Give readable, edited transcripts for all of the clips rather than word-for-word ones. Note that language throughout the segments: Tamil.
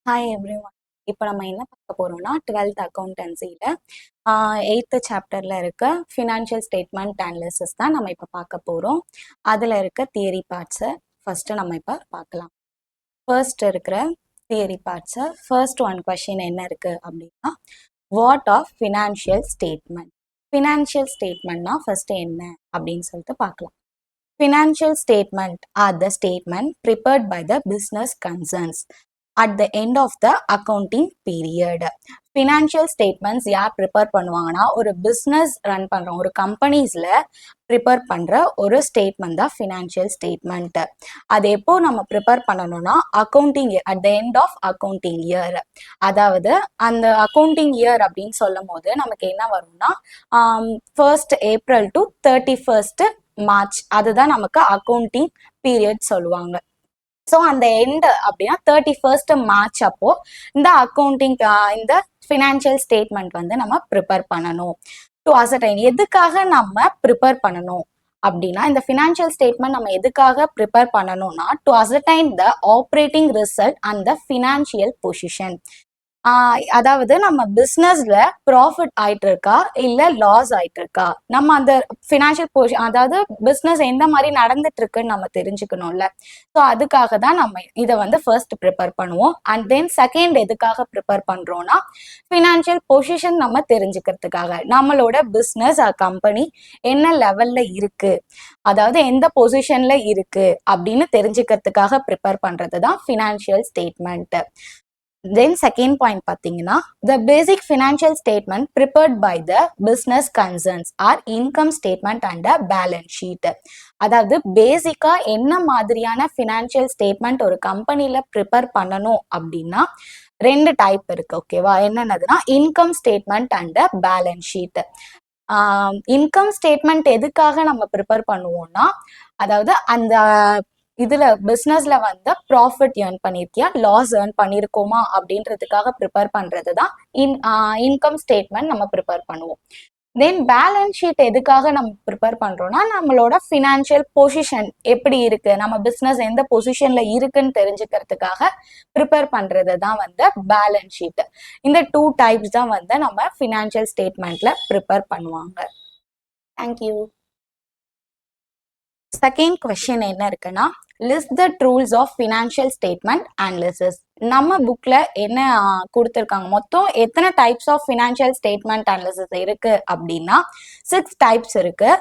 Hi everyone. இப்போ நம்ம என்ன பார்க்க போறோம்னா 12th அக்கௌண்டன்சியில் 8th சாப்டரில் இருக்க ஃபினான்ஷியல் ஸ்டேட்மெண்ட் அனாலிசிஸ் தான் நம்ம இப்போ பார்க்க போகிறோம். அதில் இருக்க தியரி பார்ட்ஸை ஃபஸ்ட்டு நம்ம இப்போ பார்க்கலாம். ஃபர்ஸ்ட் இருக்கிற தியரி பார்ட்ஸை ஃபர்ஸ்ட் ஒன் கொஷின் என்ன இருக்குது அப்படின்னா, what of financial statement. Financial ஸ்டேட்மெண்ட்னா ஃபஸ்ட்டு என்ன அப்படின்னு சொல்லிட்டு பார்க்கலாம். Financial statement are the statement prepared by the business concerns at the end of the accounting period. Financial statements யார் ப்ரிப்பேர் பண்ணுவாங்கன்னா, ஒரு பிஸ்னஸ் ரன் பண்ணுறோம், ஒரு கம்பெனிஸில் ப்ரிப்பேர் பண்ணுற ஒரு ஸ்டேட்மெண்ட் தான் ஃபினான்ஷியல் ஸ்டேட்மெண்ட்டு. அது எப்போ நம்ம ப்ரிப்பேர் பண்ணணும்னா, accounting year, at the end of accounting year. அதாவது அந்த அக்கௌண்டிங் இயர் அப்படின்னு சொல்லும் போது நமக்கு என்ன வரும்னா, 1st April to 31st March, அதுதான் நமக்கு அக்கௌண்டிங் பீரியட் சொல்லுவாங்க. ஸோ அந்த எண்டு அப்படின்னா 31st March அப்போ இந்த அக்கௌண்டிங் இந்த ஃபினான்ஷியல் ஸ்டேட்மெண்ட் வந்து நம்ம ப்ரிப்பேர் பண்ணணும். டு அசர்டைன், எதுக்காக நம்ம ப்ரிப்பேர் பண்ணணும் அப்படின்னா, இந்த ஃபினான்ஷியல் ஸ்டேட்மெண்ட் நம்ம எதுக்காக ப்ரிப்பேர் பண்ணணும்னா, to அசர்டைன் the operating result and the financial position. அதாவது நம்ம பிஸ்னஸ்ல ப்ராஃபிட் ஆயிட்டு இருக்கா இல்ல லாஸ் ஆயிட்டு இருக்கா, நம்ம அந்த ஃபினான்ஷியல் பொசிஷன், அதாவது பிஸ்னஸ் எந்த மாதிரி நடந்துட்டு இருக்குன்னு நம்ம தெரிஞ்சுக்கணும்ல. ஸோ அதுக்காக தான் நம்ம இதை வந்து ஃபர்ஸ்ட் ப்ரிப்பேர் பண்ணுவோம். அண்ட் தென் செகண்ட் எதுக்காக ப்ரிப்பேர் பண்றோம்னா, ஃபினான்ஷியல் பொசிஷன் நம்ம தெரிஞ்சுக்கிறதுக்காக, நம்மளோட பிஸ்னஸ் கம்பெனி என்ன லெவல்ல இருக்கு, அதாவது எந்த பொசிஷன்ல இருக்கு அப்படின்னு தெரிஞ்சுக்கிறதுக்காக ப்ரிப்பேர் பண்றது தான் financial statement. Then second point பார்த்தீங்கன்னா, the basic financial statement prepared by the business concerns are income statement and a balance sheet. அதாவது பேசிக்கா என்ன மாதிரியான ஃபினான்ஷியல் ஸ்டேட்மெண்ட் ஒரு கம்பெனில ப்ரிப்பேர் பண்ணணும் அப்படின்னா, 2 டைப் இருக்கு. ஓகேவா? என்னென்னதுன்னா, income statement and balance sheet. Income statement எதுக்காக நம்ம ப்ரிப்பேர் பண்ணுவோம்னா, அதாவது அந்த இதுல பிசினஸ்ல வந்து ப்ராஃபிட் ஏர்ன் பண்ணிருக்கியா, லாஸ் ஏர்ன் பண்ணிருக்கோமா அப்படின்றதுக்காக ப்ரிப்பேர் பண்றது தான் இன்கம் ஸ்டேட்மெண்ட் நம்ம ப்ரிப்பேர் பண்ணுவோம். தென் பேலன்ஸ் ஷீட் எதுக்காக நம்ம ப்ரிப்பேர் பண்றோம்னா, நம்மளோட ஃபினான்ஷியல் பொசிஷன் எப்படி இருக்கு, நம்ம பிசினஸ் எந்த பொசிஷன்ல இருக்குன்னு தெரிஞ்சுக்கிறதுக்காக ப்ரிப்பேர் பண்றது தான் வந்து பேலன்ஸ் ஷீட். இந்த 2 டைப்ஸ் தான் வந்து நம்ம ஃபினான்ஷியல் ஸ்டேட்மெண்ட்ல ப்ரிப்பேர் பண்ணுவாங்க. தேங்க்யூ. செகண்ட் கொஸ்டின் என்ன இருக்குன்னா, list the rules of financial statement analysis. நம்ம புக்ல என்ன கொடுத்துருக்காங்க, மொத்தம் எத்தனை types of financial statement analysis இருக்கு அப்படின்னா 6 டைப்ஸ் இருக்கு.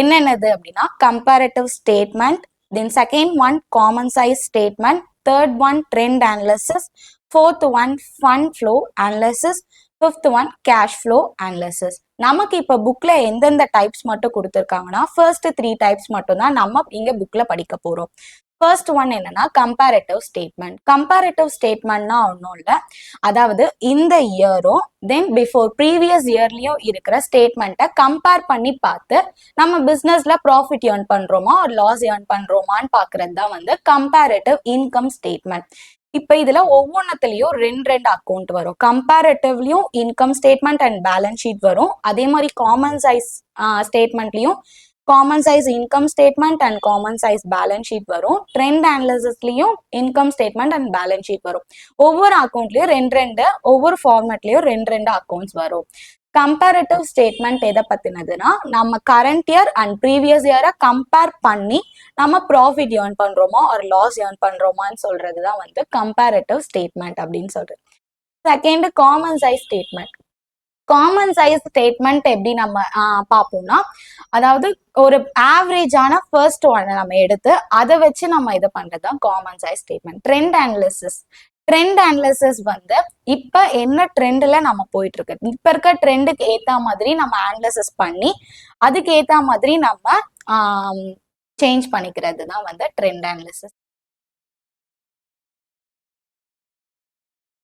என்னென்னது அப்படின்னா, comparative statement, then second one common size statement, third one trend analysis, fourth one fund flow analysis, fifth one cash flow analysis. நமக்கு இப்போ புக்ல எந்தெந்த டைப்ஸ் மட்டும் கொடுத்துருக்காங்கன்னா, ஃபர்ஸ்ட் 3 டைப்ஸ் மட்டும் தான் நம்ம இங்க புக்ல படிக்க போறோம். ஃபர்ஸ்ட் ஒன் என்னன்னா, கம்பேரிட்டிவ் ஸ்டேட்மெண்ட். கம்பேரிட்டிவ் ஸ்டேட்மெண்ட்னா ஒன்றும் இல்லை, அதாவது இந்த இயரும் தென் பிஃபோர் ப்ரீவியஸ் இயர்லயும் இருக்கிற ஸ்டேட்மெண்ட்டை கம்பேர் பண்ணி பார்த்து நம்ம பிஸ்னஸ்ல ப்ராஃபிட் ஏர்ன் பண்றோமா ஒரு லாஸ் ஏர்ன் பண்றோமான்னு பாக்குறது தான் வந்து கம்பேரிட்டிவ் இன்கம் ஸ்டேட்மெண்ட். இப்ப இதுல ஒவ்வொன்றத்துலயும் 2 அக்கௌண்ட் வரும். கம்பேரிட்டிவ்லயும் income statement and balance sheet வரும். அதே மாதிரி காமன் சைஸ் ஸ்டேட்மெண்ட்லயும் common size income statement and common size balance sheet வரும். ட்ரெண்ட் அனாலிசிஸ்லயும் income statement and balance sheet வரும். ஒவ்வொரு அக்கௌண்ட்லயும் 2 ஒவ்வொரு ஃபார்மேட்லயும் 2 அக்கௌண்ட்ஸ் வரும். கம்பேரிட்டிவ் ஸ்டேட்மெண்ட் எதை பத்தினதுன்னா, நம்ம கரண்ட் இயர் அண்ட் ப்ரீவியஸ் இயரை கம்பேர் பண்ணி நம்ம ப்ராஃபிட் ஏர்ன் பண்றோமா ஒரு லாஸ் ஏர்ன் பண்றோமான்னு சொல்றதுதான் வந்து கம்பேரிட்டிவ் ஸ்டேட்மெண்ட் அப்படின்னு சொல்றது. Second common size statement. Common size statement எப்படி நம்ம பார்ப்போம்னா, அதாவது ஒரு ஆவரேஜான ஃபர்ஸ்ட் ஒன் நம்ம எடுத்து அதை வச்சு நம்ம இது பண்றதுதான் common size statement. Trend analysis. Trend analysis வந்து இப்ப என்ன ட்ரெண்ட்ல நம்ம போயிட்டு இருக்கு, இப்ப இருக்க ட்ரெண்டுக்கு ஏத்த மாதிரி நம்ம அனாலிசிஸ் பண்ணி அதுக்கு ஏத்த மாதிரி நம்ம சேஞ்ச் பண்ணிக்கிறது தான் வந்து ட்ரெண்ட் அனாலிசிஸ்.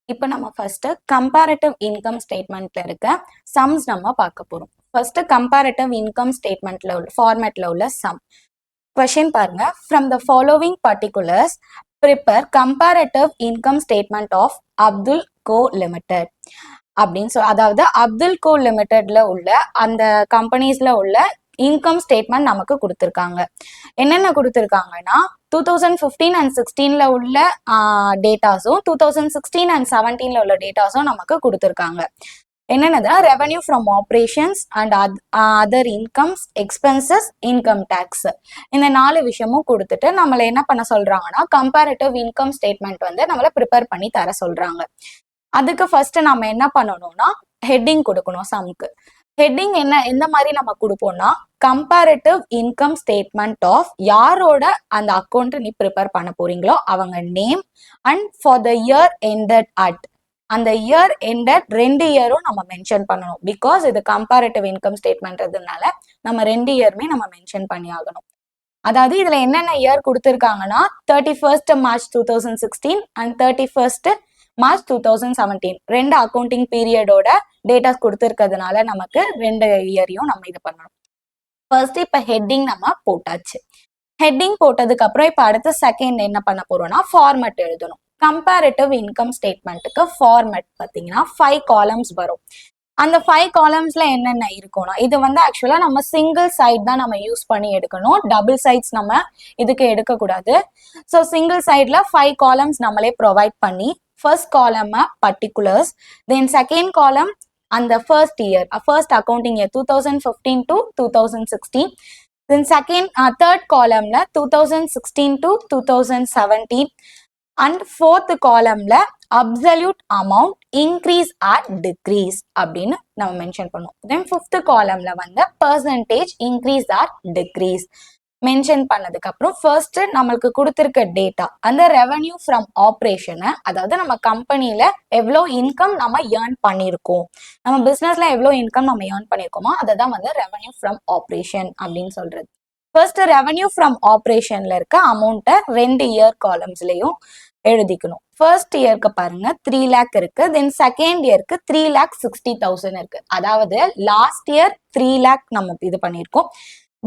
இப்போ நம்ம ஃபர்ஸ்ட் கம்பேரிட்டிவ் இன்கம் ஸ்டேட்மெண்ட்ல இருக்க சம்ஸ் நம்ம பார்க்க போறோம். ஃபர்ஸ்ட் கம்பேரிட்டிவ் இன்கம் ஸ்டேட்மெண்ட்ல உள்ள ஃபார்மேட்ல உள்ள சம் கொஸ்டின் பாருங்க. From the following particulars prepare comparative income statement of Abdul co limited அப்படின்னு அதாவது அப்துல் கோ லிமிடெட்ல உள்ள அந்த கம்பெனிஸ்ல உள்ள இன்கம் ஸ்டேட்மெண்ட் நமக்கு கொடுத்துருக்காங்க. என்னென்ன கொடுத்துருக்காங்கன்னா, 2015 அண்ட் 16ல உள்ள டேட்டாஸும் 2016 அண்ட் 17ல உள்ள டேட்டாஸும் நமக்கு கொடுத்துருக்காங்க. என்னென்னதுன்னா revenue from operations and other incomes, expenses, income tax, இந்த 4 விஷயமும் கொடுத்துட்டு நம்மளை என்ன பண்ண சொல்றாங்கன்னா கம்பேரிட்டிவ் இன்கம் ஸ்டேட்மெண்ட் வந்து நம்மளை ப்ரிப்பேர் பண்ணி தர சொல்றாங்க. அதுக்கு ஃபர்ஸ்ட் நம்ம என்ன பண்ணணும்னா ஹெட்டிங் கொடுக்கணும். சம்க்கு ஹெட்டிங் எந்த மாதிரி நம்ம கொடுப்போம்னா கம்பேரிட்டிவ் இன்கம் ஸ்டேட்மெண்ட் ஆஃப் யாரோட அந்த அக்கௌண்ட் நீ ப்ரிப்பேர் பண்ண போறீங்களோ அவங்க name and for the year ended at, அந்த இயர் எண்டட் 2 இயரும் நம்ம மென்ஷன் பண்ணணும். பிகாஸ் இது கம்பேரிட்டிவ் இன்கம் ஸ்டேட்மெண்ட்றதுனால நம்ம 2 இயருமே நம்ம மென்ஷன் பண்ணி ஆகணும். அதாவது இதுல என்னென்ன இயர் கொடுத்துருக்காங்கன்னா 31st March 2016 and 31st March 2017 2 accounting பீரியடோட டேட்டாஸ் கொடுத்துருக்கிறதுனால நமக்கு 2 இயரையும் நம்ம இது பண்ணணும். ஃபர்ஸ்ட் இப்ப ஹெட்டிங் நம்ம போட்டாச்சு. ஹெட்டிங் போட்டதுக்கு அப்புறம் இப்ப அடுத்த செகண்ட் என்ன பண்ண போறோம்னா ஃபார்மட் எழுதணும். கம்பேரிட்டிவ் இன்கம் ஸ்டேட்மெண்ட்டுக்கு ஃபார்மட் பாத்தீங்கன்னா 5 காலம்ஸ் வரும். அந்த 5 காலம்ஸ்ல என்னென்ன இருக்கும்னா இது வந்து ஆக்சுவலா நம்ம சிங்கிள் சைட் தான் நம்ம யூஸ் பண்ணி எடுக்கணும். டபுள் சைட்ஸ் நம்ம இதுக்கு எடுக்க கூடாது. ஸோ சிங்கிள் சைட்ல 5 காலம்ஸ் நம்மளே ப்ரொவைட் பண்ணி first column particulars, then second column அந்த first year, first accounting year 2015 to 2016, then third காலம்ல 2016 to 2017 அண்ட் ஃபோர்த் காலம்ல absolute amount increase or decrease அப்படின்னு நம்ம மென்ஷன் பண்ணுவோம். தென் ஃபிஃப்த் காலம்ல வந்து percentage increase or decrease mention பண்ணதுக்கு அப்புறம் ஃபர்ஸ்ட் நம்மளுக்கு கொடுத்துருக்க டேட்டா அந்த ரெவன்யூ ஃப்ரம் ஆப்ரேஷனை, அதாவது நம்ம கம்பெனில எவ்வளோ இன்கம் நம்ம ஏர்ன் பண்ணியிருக்கோம், நம்ம பிசினஸ்ல எவ்வளோ இன்கம் நம்ம ஏர்ன் பண்ணியிருக்கோமோ அதை தான் வந்து ரெவன்யூ ஃப்ரம் ஆப்ரேஷன் அப்படின்னு சொல்றது. ஃபர்ஸ்ட் ரெவன்யூ ஃப்ரம் ஆப்ரேஷன்ல இருக்க அமௌண்ட்டை 2 இயர் காலம்ஸ்லயும் எழுதிக்கணும். ஃபர்ஸ்ட் இயருக்கு பாருங்க 3 lakh இருக்கு, தென் செகண்ட் இயருக்கு 3,60,000 இருக்கு. அதாவது லாஸ்ட் இயர் 3 lakh நம்ம இது பண்ணியிருக்கோம்.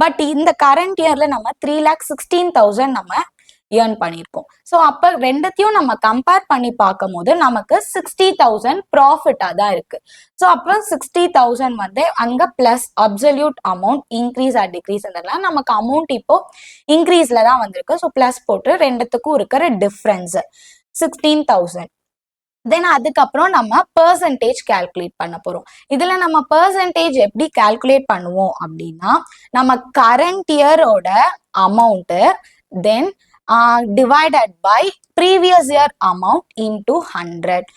பட் இந்த கரண்ட் இயர்ல நம்ம 3,16,000 நம்ம ஏர்ன் பண்ணியிருக்கோம். ஸோ அப்போ ரெண்டத்தையும் நம்ம கம்பேர் பண்ணி பார்க்கும் போது நமக்கு 60,000 ப்ராஃபிட்டா தான் இருக்கு. ஸோ அப்போ 60,000 வந்து அங்க plus absolute amount increase or degrees நமக்கு அமௌண்ட் இப்போ இன்க்ரீஸ்ல தான் வந்திருக்கு. ஸோ பிளஸ் போட்டு ரெண்டுத்துக்கும் இருக்கிற டிஃப்ரென்ஸ் 16,000. தென் அதுக்கப்புறம் நம்ம பெர்சன்டேஜ் கால்குலேட் பண்ண போறோம். இதுல நம்ம பெர்சன்டேஜ் எப்படி கால்குலேட் பண்ணுவோம் அப்படின்னா நம்ம கரண்ட் இயரோட amount then divided by previous year amount into 100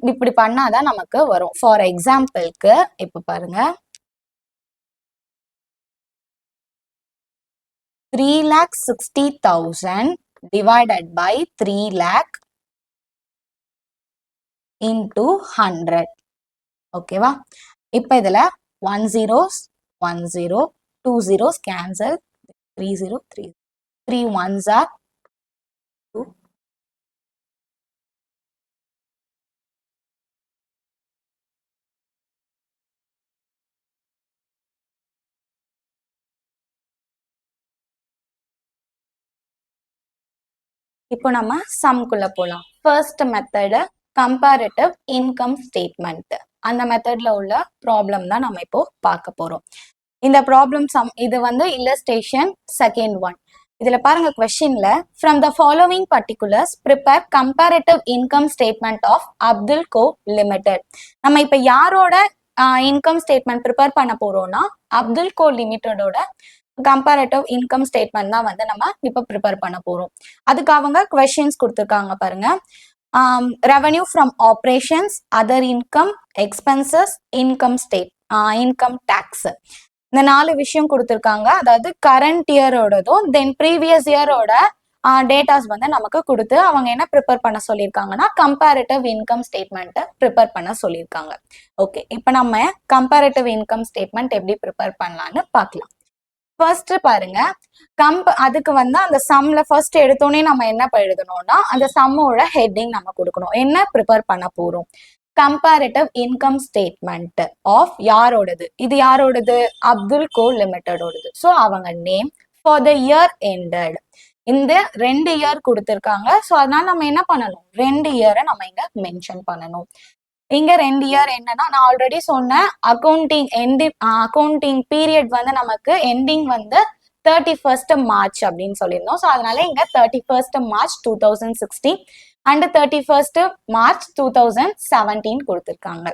இப்படி பண்ணாதான் நமக்கு வரும். ஃபார் எக்ஸாம்பிளுக்கு இப்ப பாருங்க 3,60,000 டிவைடட் பை 3 lakh into 100. ஓகேவா? இப்ப இதுல 1 zeros 1 0, 2 zeros cancel, 3 0 3 3 ones are 2. இப்போ நம்ம சம்குள்ள போலாம். First method comparative income statement, அந்த மெத்தட்ல உள்ள ப்ராப்ளம் தான் நம்ம இப்போ பார்க்க போறோம். இந்த ப்ராப்ளம் இது வந்து இல்லஸ்ட்ரேஷன் செகண்ட் ஒன். இதுல பாருங்க கொஸ்டின்ல from the following particulars prepare comparative income statement of Abdul co limited. நம்ம இப்ப யாரோட இன்கம் ஸ்டேட்மெண்ட் ப்ரிப்பேர் பண்ண போறோம்னா அப்துல் கோ லிமிடெடோட கம்பேரிட்டிவ் இன்கம் ஸ்டேட்மெண்ட் தான் வந்து நம்ம இப்ப ப்ரிப்பேர் பண்ண போறோம். அதுக்கு அவங்க கொஸ்டின்ஸ் கொடுத்துருக்காங்க பாருங்க. Revenue from operations, other income, expenses, income tax, இந்த 4 விஷயம் கொடுத்துருக்காங்க. அதாவது கரண்ட் இயரோடதும் தென் ப்ரீவியஸ் இயரோட டேட்டாஸ் வந்து நமக்கு கொடுத்து அவங்க என்ன ப்ரிப்பேர் பண்ண சொல்லியிருக்காங்கன்னா கம்பேரிட்டிவ் இன்கம் ஸ்டேட்மெண்ட்டை ப்ரிப்பேர் பண்ண சொல்லியிருக்காங்க. ஓகே, இப்போ நம்ம கம்பேரிட்டிவ் இன்கம் ஸ்டேட்மெண்ட் எப்படி ப்ரிப்பேர் பண்ணலான்னு பார்க்கலாம். ஃபர்ஸ்ட் பாருங்க, அதுக்கு வந்து அந்த சம்ல ஃபர்ஸ்ட் எடுத்தோடனே நம்ம என்ன எழுதணும்னா அந்த சம்மோட ஹெட்டிங் நம்ம கொடுக்கணும். என்ன ப்ரிப்பேர் பண்ண போறோம்? கம்பேரிட்டிவ் இன்கம் ஸ்டேட்மெண்ட் ஆஃப் யாரோடது? இது யாரோடது? அப்துல் கோ லிமிடெடோடது. ஸோ அவங்க name for the year ended. இந்த 2 இயர் கொடுத்துருக்காங்க. ஸோ அதனால நம்ம என்ன பண்ணணும்? 2 இயரை நம்ம இங்க மென்ஷன் பண்ணணும். இங்க 2 இயர் என்னன்னா நான் ஆல்ரெடி சொன்னேன், அக்கௌண்டிங் பீரியட் வந்து நமக்கு எண்டிங் வந்து 31st மார்ச் அப்படின்னு சொல்லியிருந்தோம். ஸோ அதனால இங்க 31st March 2016 and 31st March 2017 கொடுத்துருக்காங்க.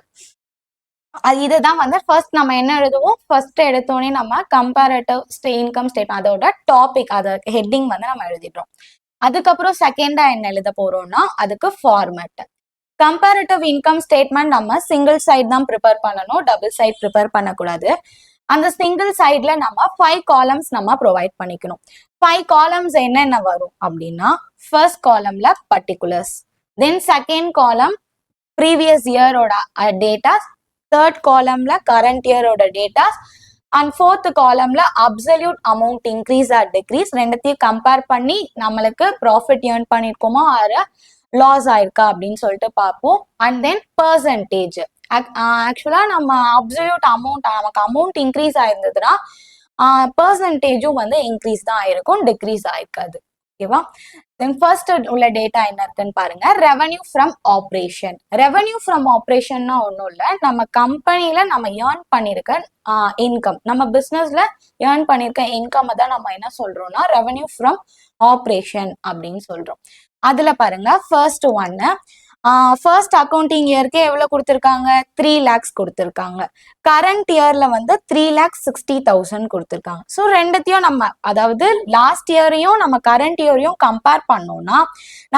இதுதான் வந்து ஃபர்ஸ்ட் நம்ம என்ன எழுதுவோம், ஃபர்ஸ்ட் எடுத்தோடனே நம்ம கம்பேரேட்டிவ் இன்கம் ஸ்டேட்மெண்ட் அதோட டாபிக் அதை ஹெட்டிங் வந்து நம்ம எழுதிட்டோம். அதுக்கப்புறம் செகண்டா என்ன எழுத போறோம்னா அதுக்கு ஃபார்மேட். கம்பேரேட்டிவ் இன்கம் ஸ்டேட்மெண்ட் நம்ம சிங்கிள் சைட் தான் ப்ரிப்பேர் பண்ணணும், டபுள் சைட் ப்ரிப்பேர் பண்ணக்கூடாது. அந்த சிங்கிள் சைட்ல நம்ம 5 காலம்ஸ் நம்ம ப்ரொவைட் பண்ணிக்கணும். 5 காலம்ஸ் என்னென்ன வரும் அப்படின்னா, ஃபர்ஸ்ட் காலம்ல particulars, then second column previous இயரோட டேட்டாஸ், தேர்ட் காலம்ல கரண்ட் இயரோட டேட்டாஸ் அண்ட் ஃபோர்த் காலம்ல absolute amount increase or decrease, ரெண்டுத்தையும் கம்பேர் பண்ணி நம்மளுக்கு ப்ராஃபிட் ஏர்ன் பண்ணிருக்கோமா ஆர் லாஸ் ஆயிருக்கா அப்படின்னு சொல்லிட்டு பார்ப்போம். And then percentage. ஆக்சுவலா நம்ம அப்சல்யூட் அமௌண்ட் நமக்கு அமௌண்ட் இன்க்ரீஸ் ஆயிருந்ததுன்னா பர்சன்டேஜும் வந்து இன்க்ரீஸ் தான் ஆயிருக்கும், டிக்ரீஸ் ஆயிருக்காது. ஓகேவா? தென் ஃபர்ஸ்ட் உள்ள டேட்டா என்ன இருக்குன்னு பாருங்க. Revenue from operation. Revenue from ஆப்ரேஷன்னா ஒன்றும் இல்லை, நம்ம கம்பெனில நம்ம ஏர்ன் பண்ணிருக்க இன்கம், நம்ம பிசினஸ்ல ஏர்ன் பண்ணிருக்க இன்கம் தான் நம்ம என்ன சொல்றோம்னா ரெவன்யூ ஃப்ரம் ஆப்ரேஷன் அப்படின்னு சொல்றோம். அதுல பாருங்க ஃபர்ஸ்ட் ஒன்னு, ஃபர்ஸ்ட் அக்கௌண்டிங் இயருக்கு எவ்வளவு கொடுத்துருக்காங்க, 3 lakhs கொடுத்துருக்காங்க. கரண்ட் இயர்ல வந்து 3,60,000 கொடுத்துருக்காங்க. ஸோ ரெண்டுத்தையும் நம்ம, அதாவது லாஸ்ட் இயரையும் நம்ம கரண்ட் இயரையும் கம்பேர் பண்ணோம்னா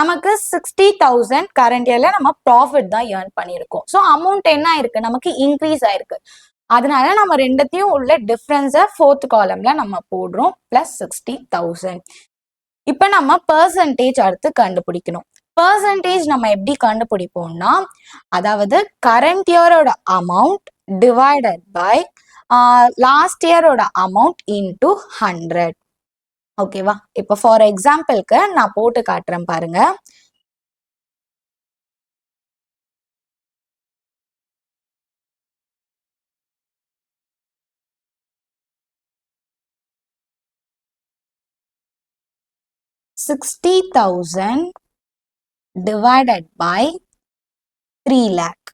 நமக்கு 60,000 கரண்ட் இயர்ல நம்ம ப்ராஃபிட் தான் ஏர்ன் பண்ணியிருக்கோம். ஸோ அமௌண்ட் என்ன ஆயிருக்கு, நமக்கு இன்க்ரீஸ் ஆயிருக்கு. அதனால நம்ம ரெண்டுத்தையும் உள்ள டிஃபரன்ஸை ஃபோர்த் காலம்ல நம்ம போடுறோம், பிளஸ் 60,000. இப்ப நம்ம பர்சன்டேஜ் அடுத்து கண்டுபிடிக்கணும். பர்சன்டேஜ் நம்ம எப்படி கண்டுபிடிப்போம்னா, அதாவது கரண்ட் இயரோட அமௌண்ட் டிவைடட் பை லாஸ்ட் இயரோட அமௌண்ட் இன்டு 100. ஓகேவா? இப்போ ஃபார் எக்ஸாம்பிளுக்கு நான் போட்டு காட்டுறேன் பாருங்க. $60,000 divided by 3 lakh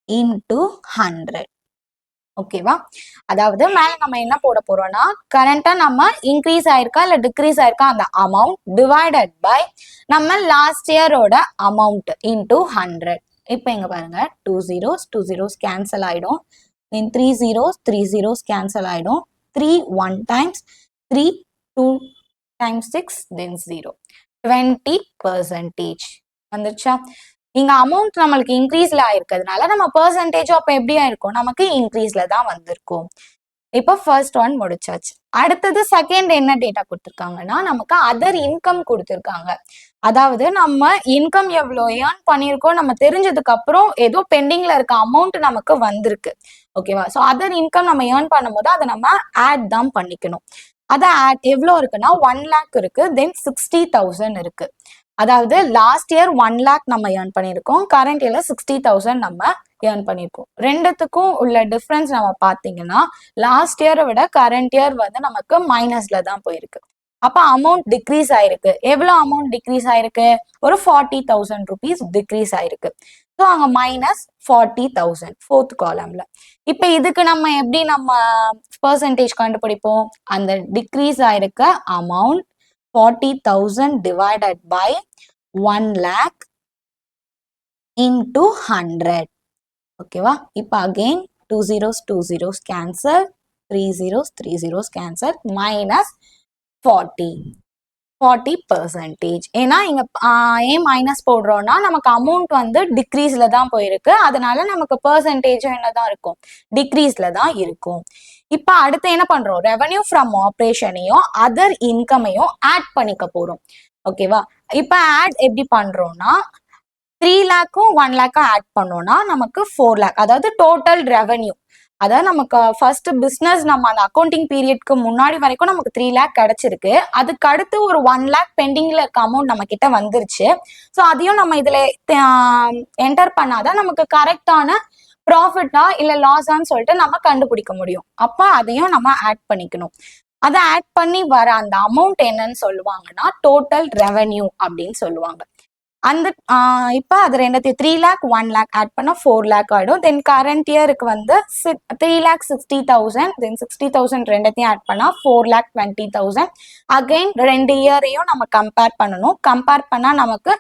into 100. ஓகேவா? அதாவது மேல நம்ம என்ன போட போறோம்னா, கரண்டா நம்ம இன்க்ரீஸ் ஆயிருக்கா இல்ல டிக்ரீஸ் ஆயிருக்கா அந்த அமௌண்ட் டிவைடட் பை நம்ம லாஸ்ட் இயரோட அமௌண்ட் இன்டு 100. இப்போ இங்க பாருங்க, 2 zeros கேன்சல் ஆயிடும், தென் 3 zeros கேன்சல் ஆயிடும், 3 1 times, 3 2 times 6, then 0. 20% வந்துருச்சா? இங்க அமௌண்ட் நம்மளுக்கு இன்க்ரீஸ்ல ஆயிருக்கிறதுனால நம்ம பெர்சன்டேஜும் அப்ப எப்படி ஆயிருக்கும், நமக்கு இன்க்ரீஸ்ல தான் வந்திருக்கும். இப்போ ஃபர்ஸ்ட் ஒன் முடிச்சாச்சு. அடுத்தது செகண்ட் என்ன டேட்டா கொடுத்துருக்காங்கன்னா, நமக்கு அதர் இன்கம் கொடுத்துருக்காங்க. அதாவது நம்ம இன்கம் எவ்வளோ ஏர்ன் பண்ணியிருக்கோம் நம்ம தெரிஞ்சதுக்கு அப்புறம் ஏதோ பெண்டிங்ல இருக்க அமௌண்ட் நமக்கு வந்திருக்கு. ஓகேவா? ஸோ அதர் இன்கம் நம்ம ஏர்ன் பண்ணும்போது அதை நம்ம ஆட் தான் பண்ணிக்கணும். அதை ஆட் எவ்வளோ இருக்குன்னா 1 lakh இருக்கு, தென் 60,000 இருக்கு. அதாவது லாஸ்ட் இயர் 1 lakh நம்ம ஏர்ன் பண்ணியிருக்கோம், கரண்ட் இயர்ல 60,000 நம்ம ஏர்ன் பண்ணியிருக்கோம். ரெண்டுத்துக்கும் உள்ள டிஃபரன்ஸ் நம்ம பார்த்தீங்கன்னா லாஸ்ட் இயரை விட கரண்ட் இயர் வந்து நமக்கு மைனஸ்ல தான் போயிருக்கு. அப்ப அமௌண்ட் டிக்ரீஸ் ஆயிருக்கு. எவ்வளவு அமௌண்ட் டிக்ரீஸ் ஆயிருக்கு, ஒரு 40,000 rupees டிக்ரீஸ் ஆயிருக்கு. ஸோ அங்க மைனஸ் 40,000 ஃபோர்த் காலம்ல. இப்ப இதுக்கு நம்ம எப்படி நம்ம பெர்சன்டேஜ் கண்டுபிடிப்போம், அந்த டிக்ரீஸ் ஆயிருக்க amount 40,000 divided by 1 lakh into 100. ஓகேவா? இப்ப again 2 zeros cancel, 3 zeros cancel, minus 40%. ஏன்னா இங்க ஏன் மைனஸ் போடுறோம்னா நமக்கு அமௌண்ட் வந்து டிக்ரீஸ்ல தான் போயிருக்கு, அதனால நமக்கு பெர்சன்டேஜும் என்னதான் இருக்கும், டிக்ரீஸ்ல தான் இருக்கும். இப்ப அடுத்து என்ன பண்றோம், ரெவன்யூ ஃப்ரம் ஆப்ரேஷனையும் அதர் இன்கமையும் ஆட் பண்ணிக்க போறோம். ஓகேவா? இப்ப ஆட் எப்படி பண்றோம்னா 3 lakhம் 1 lakh ஆட் பண்ணோம்னா நமக்கு 4 lakh, அதாவது டோட்டல் ரெவன்யூ. அதாவது நமக்கு ஃபர்ஸ்ட் பிசினஸ் நம்ம அந்த அக்கௌண்டிங் பீரியட்க்கு முன்னாடி வரைக்கும் நமக்கு 3 lakh கிடைச்சிருக்கு. அதுக்கு அடுத்து ஒரு 1 lakh பெண்டிங்ல இருக்க அமௌண்ட் நம்ம கிட்ட வந்துருச்சு. ஸோ அதையும் நம்ம இதுல என்டர் பண்ணாதான் நமக்கு கரெக்டான ப்ராஃபிட்டா இல்ல லாஸான்னு சொல்லிட்டு நம்ம கண்டுபிடிக்க முடியும். அப்ப அதையும் நம்ம ஆட் பண்ணிக்கணும். அதை ஆட் பண்ணி வர அந்த அமௌண்ட் என்னன்னு சொல்லுவாங்கன்னா டோட்டல் ரெவன்யூ அப்படின்னு சொல்லுவாங்க. அந்த இப்போ அது ரெண்டுத்தையும் 3 lakh 1 lakh ஆட் பண்ணா 4 lakh ஆயிடும். தென் கரண்ட் இயருக்கு வந்து 3,60,000 தென் 60,000 ரெண்டுத்தையும் ஆட் பண்ணா 4,20,000. அகைன் 2 இயரையும் நம்ம கம்பேர் பண்ணணும். கம்பேர் பண்ணா நமக்கு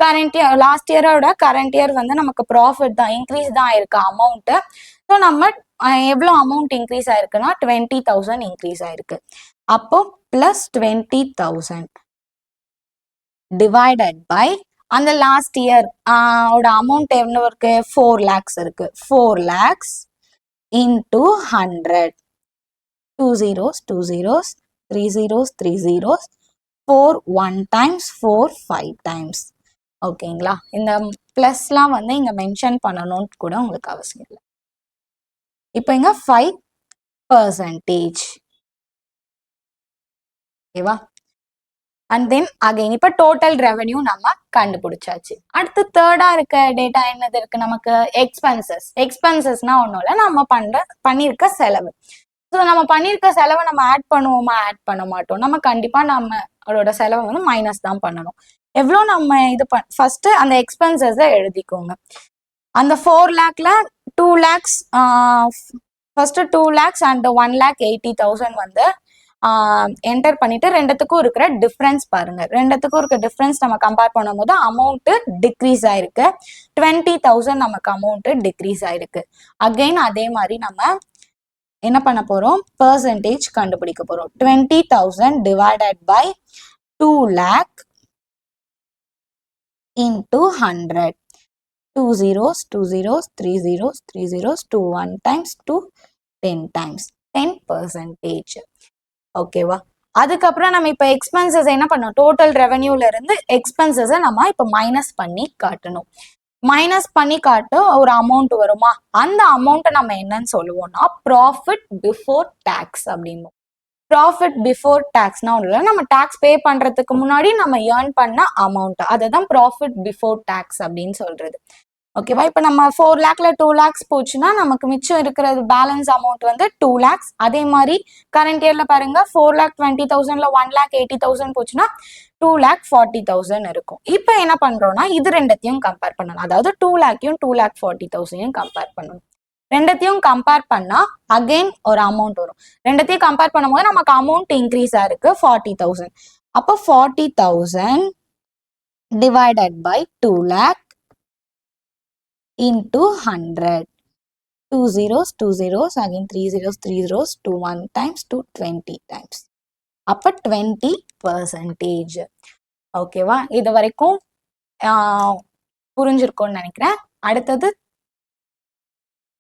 கரண்ட் இயர் லாஸ்ட் இயரோட கரண்ட் இயர் வந்து நமக்கு ப்ராஃபிட் தான் இன்க்ரீஸ் தான் ஆயிருக்கு அமௌண்ட்டு. ஸோ நம்ம எவ்வளோ அமௌண்ட் இன்க்ரீஸ் ஆயிருக்குன்னா 20,000 இன்க்ரீஸ் ஆயிருக்கு. அப்போ பிளஸ் 20,000 டிவைடட் பை அந்த லாஸ்ட் இயர் ஓட அமௌண்ட் எவ்வளோ இருக்கு 4 lakhs இருக்கு. 4 lakhs into 100. 2 zeros 2 zeros 3 zeros 3 zeros 4 1 times 4 5 times. ஓகேங்களா? இந்த பிளஸ்லாம் வந்து இங்க மென்ஷன் பண்ணணும்னு கூட உங்களுக்கு அவசியம் இல்லை. இப்போ இங்க 5%. ஓகேவா? அண்ட் தென் அகைன் இப்போ டோட்டல் ரெவன்யூ நம்ம கண்டுபிடிச்சாச்சு. அடுத்து தேர்டா இருக்க டேட்டா என்னது இருக்கு நமக்கு எக்ஸ்பென்சஸ். எக்ஸ்பென்சஸ்னா ஒன்றும் இல்லை, நம்ம பண்ணியிருக்க செலவு. ஸோ நம்ம பண்ணியிருக்க செலவை நம்ம ஆட் பண்ணுவோமா? ஆட் பண்ண மாட்டோம். நம்ம கண்டிப்பா நம்மளோட செலவை வந்து மைனஸ் தான் பண்ணணும். எவ்வளோ நம்ம இது ஃபர்ஸ்ட் அந்த எக்ஸ்பென்சஸை எழுதிக்கோங்க. அந்த 4 lakhல 2 lakhs ஃபர்ஸ்ட் 2 lakhs அண்ட் 1,80,000 வந்து என்டர் பண்ணிட்டு ரெண்டுத்துக்கும் இருக்கிற டிஃப்ரென்ஸ் பாருங்க. ரெண்டுத்துக்கும் இருக்க டிஃப்ரென்ஸ் நம்ம கம்பேர் பண்ணும்போது அமௌண்ட் டிக்ரீஸ் ஆயிருக்கு. 20,000 நமக்கு அமௌண்ட் டிக்ரீஸ் ஆயிருக்கு. அகைன் அதே மாதிரி நம்ம என்ன பண்ண போறோம்? பெர்சன்டேஜ் கண்டுபிடிக்க போறோம். 20,000 divided by 2 lakh into 100. 2 zeros 2 zeros 3 zeros 3 zeros 2 1 times 2 10 times 10%. ஓகேவா? அதுக்கப்புறம் நம்ம இப்ப எக்ஸ்பென்சஸ் என்ன பண்ணோம்? டோட்டல் ரெவன்யூல இருந்து எக்ஸ்பென்சஸை நம்ம இப்ப மைனஸ் பண்ணி காட்டணும். மைனஸ் பண்ணி காட்டு ஒரு அமௌண்ட் வருமா? அந்த அமௌண்ட்டை நம்ம என்னன்னு சொல்லுவோம்னா ப்ராஃபிட் பிஃபோர் டேக்ஸ் அப்படின்னு. ப்ராஃபிட் பிஃபோர் டேக்ஸ்னா ஒன்று இல்லை, நம்ம டேக்ஸ் பே பண்றதுக்கு முன்னாடி நம்ம ஏர்ன் பண்ண அமௌண்ட், அதுதான் ப்ராஃபிட் பிஃபோர் டேக்ஸ் அப்படின்னு சொல்றது. ஓகேவா? இப்போ நம்ம 4 lakhல 2 lakhs போச்சுன்னா நமக்கு மிச்சம் இருக்கிறது பேலன்ஸ் அமௌண்ட் வந்து 2 lakhs. அதே மாதிரி கரண்ட் இயர்ல பாருங்க 4,20,000ல 1,80,000 போச்சுன்னா 2,40,000 இருக்கும். இப்போ என்ன பண்றோம்னா இது ரெண்டத்தையும் கம்பேர் பண்ணணும். அதாவது 2 lakhையும் 2,40,000 கம்பேர் பண்ணணும். ரெண்டத்தையும் கம்பேர் பண்ணா அகைன் ஒரு அமௌண்ட் வரும். ரெண்டத்தையும் கம்பேர் பண்ணும்போது நமக்கு அமௌண்ட் இன்க்ரீஸ் ஆயிருக்கு 40,000. அப்போ 40,000 divided by 2 lakh into 100. 2 zeros 2 zeros again 3 zeros 3 zeros 2 1 times 2 20 times. அப்ப 20%. ஓகேவா? இது வரைக்கும் புரிஞ்சிருக்கும்னு நினைக்கிறேன். அடுத்தது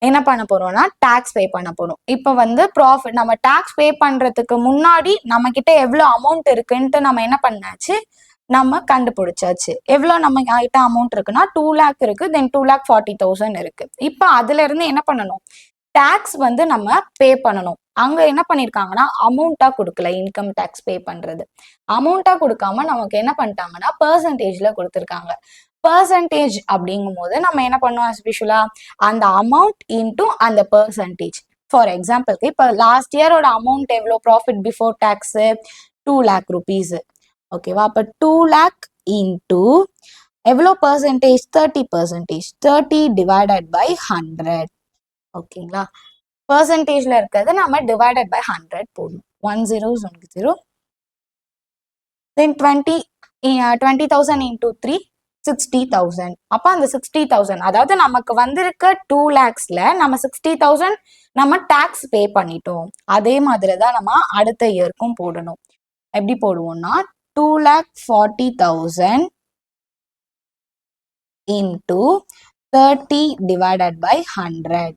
என்ன பண்ண போறோம்னா டாக்ஸ் பே பண்ண போறோம். இப்ப வந்து ப்ராஃபிட் நம்ம டாக்ஸ் பே பண்றதுக்கு முன்னாடி நம்ம கிட்ட எவ்வளவு அமௌண்ட் இருக்குன்ட்டு நம்ம என்ன பண்ணாச்சு? நம்ம கண்டுபிடிச்சாச்சு. எவ்வளோ நம்ம கிட்ட அமௌண்ட் இருக்குன்னா 2 lakh இருக்கு, தென் 2,40,000 இருக்கு. இப்போ அதுல இருந்து என்ன பண்ணணும்? டாக்ஸ் வந்து நம்ம பே பண்ணணும். அங்க என்ன பண்ணிருக்காங்கன்னா அமௌண்டா கொடுக்கல. இன்கம் டாக்ஸ் பே பண்றது அமௌண்டா கொடுக்காம நமக்கு என்ன பண்ணிட்டாங்கன்னா பெர்சன்டேஜ்ல கொடுத்துருக்காங்க. பெர்சன்டேஜ் அப்படிங்கும் போது நம்ம என்ன பண்ணோம்? ஆஸ் யூஷுவலா அந்த அமௌண்ட் இன்டூ அந்த பெர்சன்டேஜ். ஃபார் எக்ஸாம்பிளுக்கு இப்போ லாஸ்ட் இயரோட அமௌண்ட் எவ்வளோ? Profit before tax 2 lakh rupees. ஓகேவா? அப்ப 2 lakh இன்டூ எவ்வளோ பெர்சன்டேஜ்? 30%. 30 divided by 100. ஓகேங்களா? பெர்சன்டேஜ்ல இருக்கிறது நம்ம டிவைடட் பை 100 போடணும். 1 zeros 1 0. தென் 20,000 இன்டூ 3 60,000. அப்ப அந்த 60,000 அதாவது நமக்கு வந்திருக்க 2 lakhsல நம்ம 60,000 நம்ம டாக்ஸ் பே பண்ணிட்டோம். அதே மாதிரி தான் நம்ம அடுத்த இயருக்கும் போடணும். எப்படி போடுவோம்னா 2,40,000 into 30 divided by 100.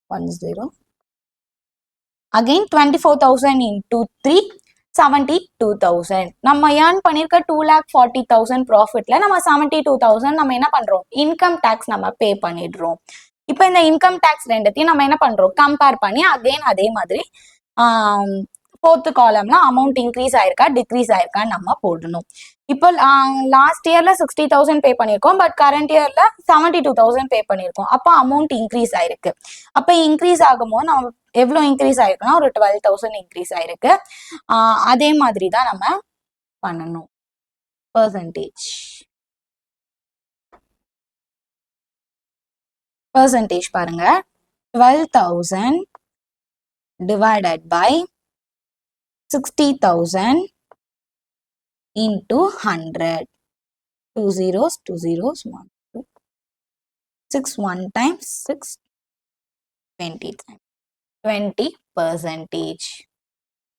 1 0. Again 24,000 into 3 72,000. நம்ம ஏர்ன் பண்ணிருக்க 2,40,000 ப்ராஃபிட்ல நம்ம 72,000 நம்ம என்ன பண்றோம்? இன்கம் டாக்ஸ் நம்ம பே பண்ணிடுறோம். இப்போ இந்த இன்கம் டாக்ஸ் ரெண்டத்தையும் நம்ம என்ன பண்றோம்? கம்பேர் பண்ணி அகைன் அதே மாதிரி 4th காலம்ல அமௌண்ட் இன்க்ரீஸ் ஆயிருக்கா டிக்ரீஸ் ஆயிருக்கான்னு நம்ம போடணும். இப்போ லாஸ்ட் இயர்ல 60,000 பே பண்ணியிருக்கோம், பட் கரண்ட் இயர்ல 72,000 பே பண்ணியிருக்கோம். அப்போ அமௌண்ட் இன்க்ரீஸ் ஆயிருக்கு. அப்போ இன்க்ரீஸ் ஆகும்போது நம்ம எவ்வளோ இன்க்ரீஸ் ஆயிருக்குன்னா ஒரு 12,000 இன்க்ரீஸ் ஆயிருக்கு. அதே மாதிரி தான் நம்ம பண்ணணும் பெர்சன்டேஜ். percentage பாருங்க 12,000 divided by 60,000 into 100. 2 zeros, 2 zeros, 1, 2, 6 1 times 6, 20 times 20%.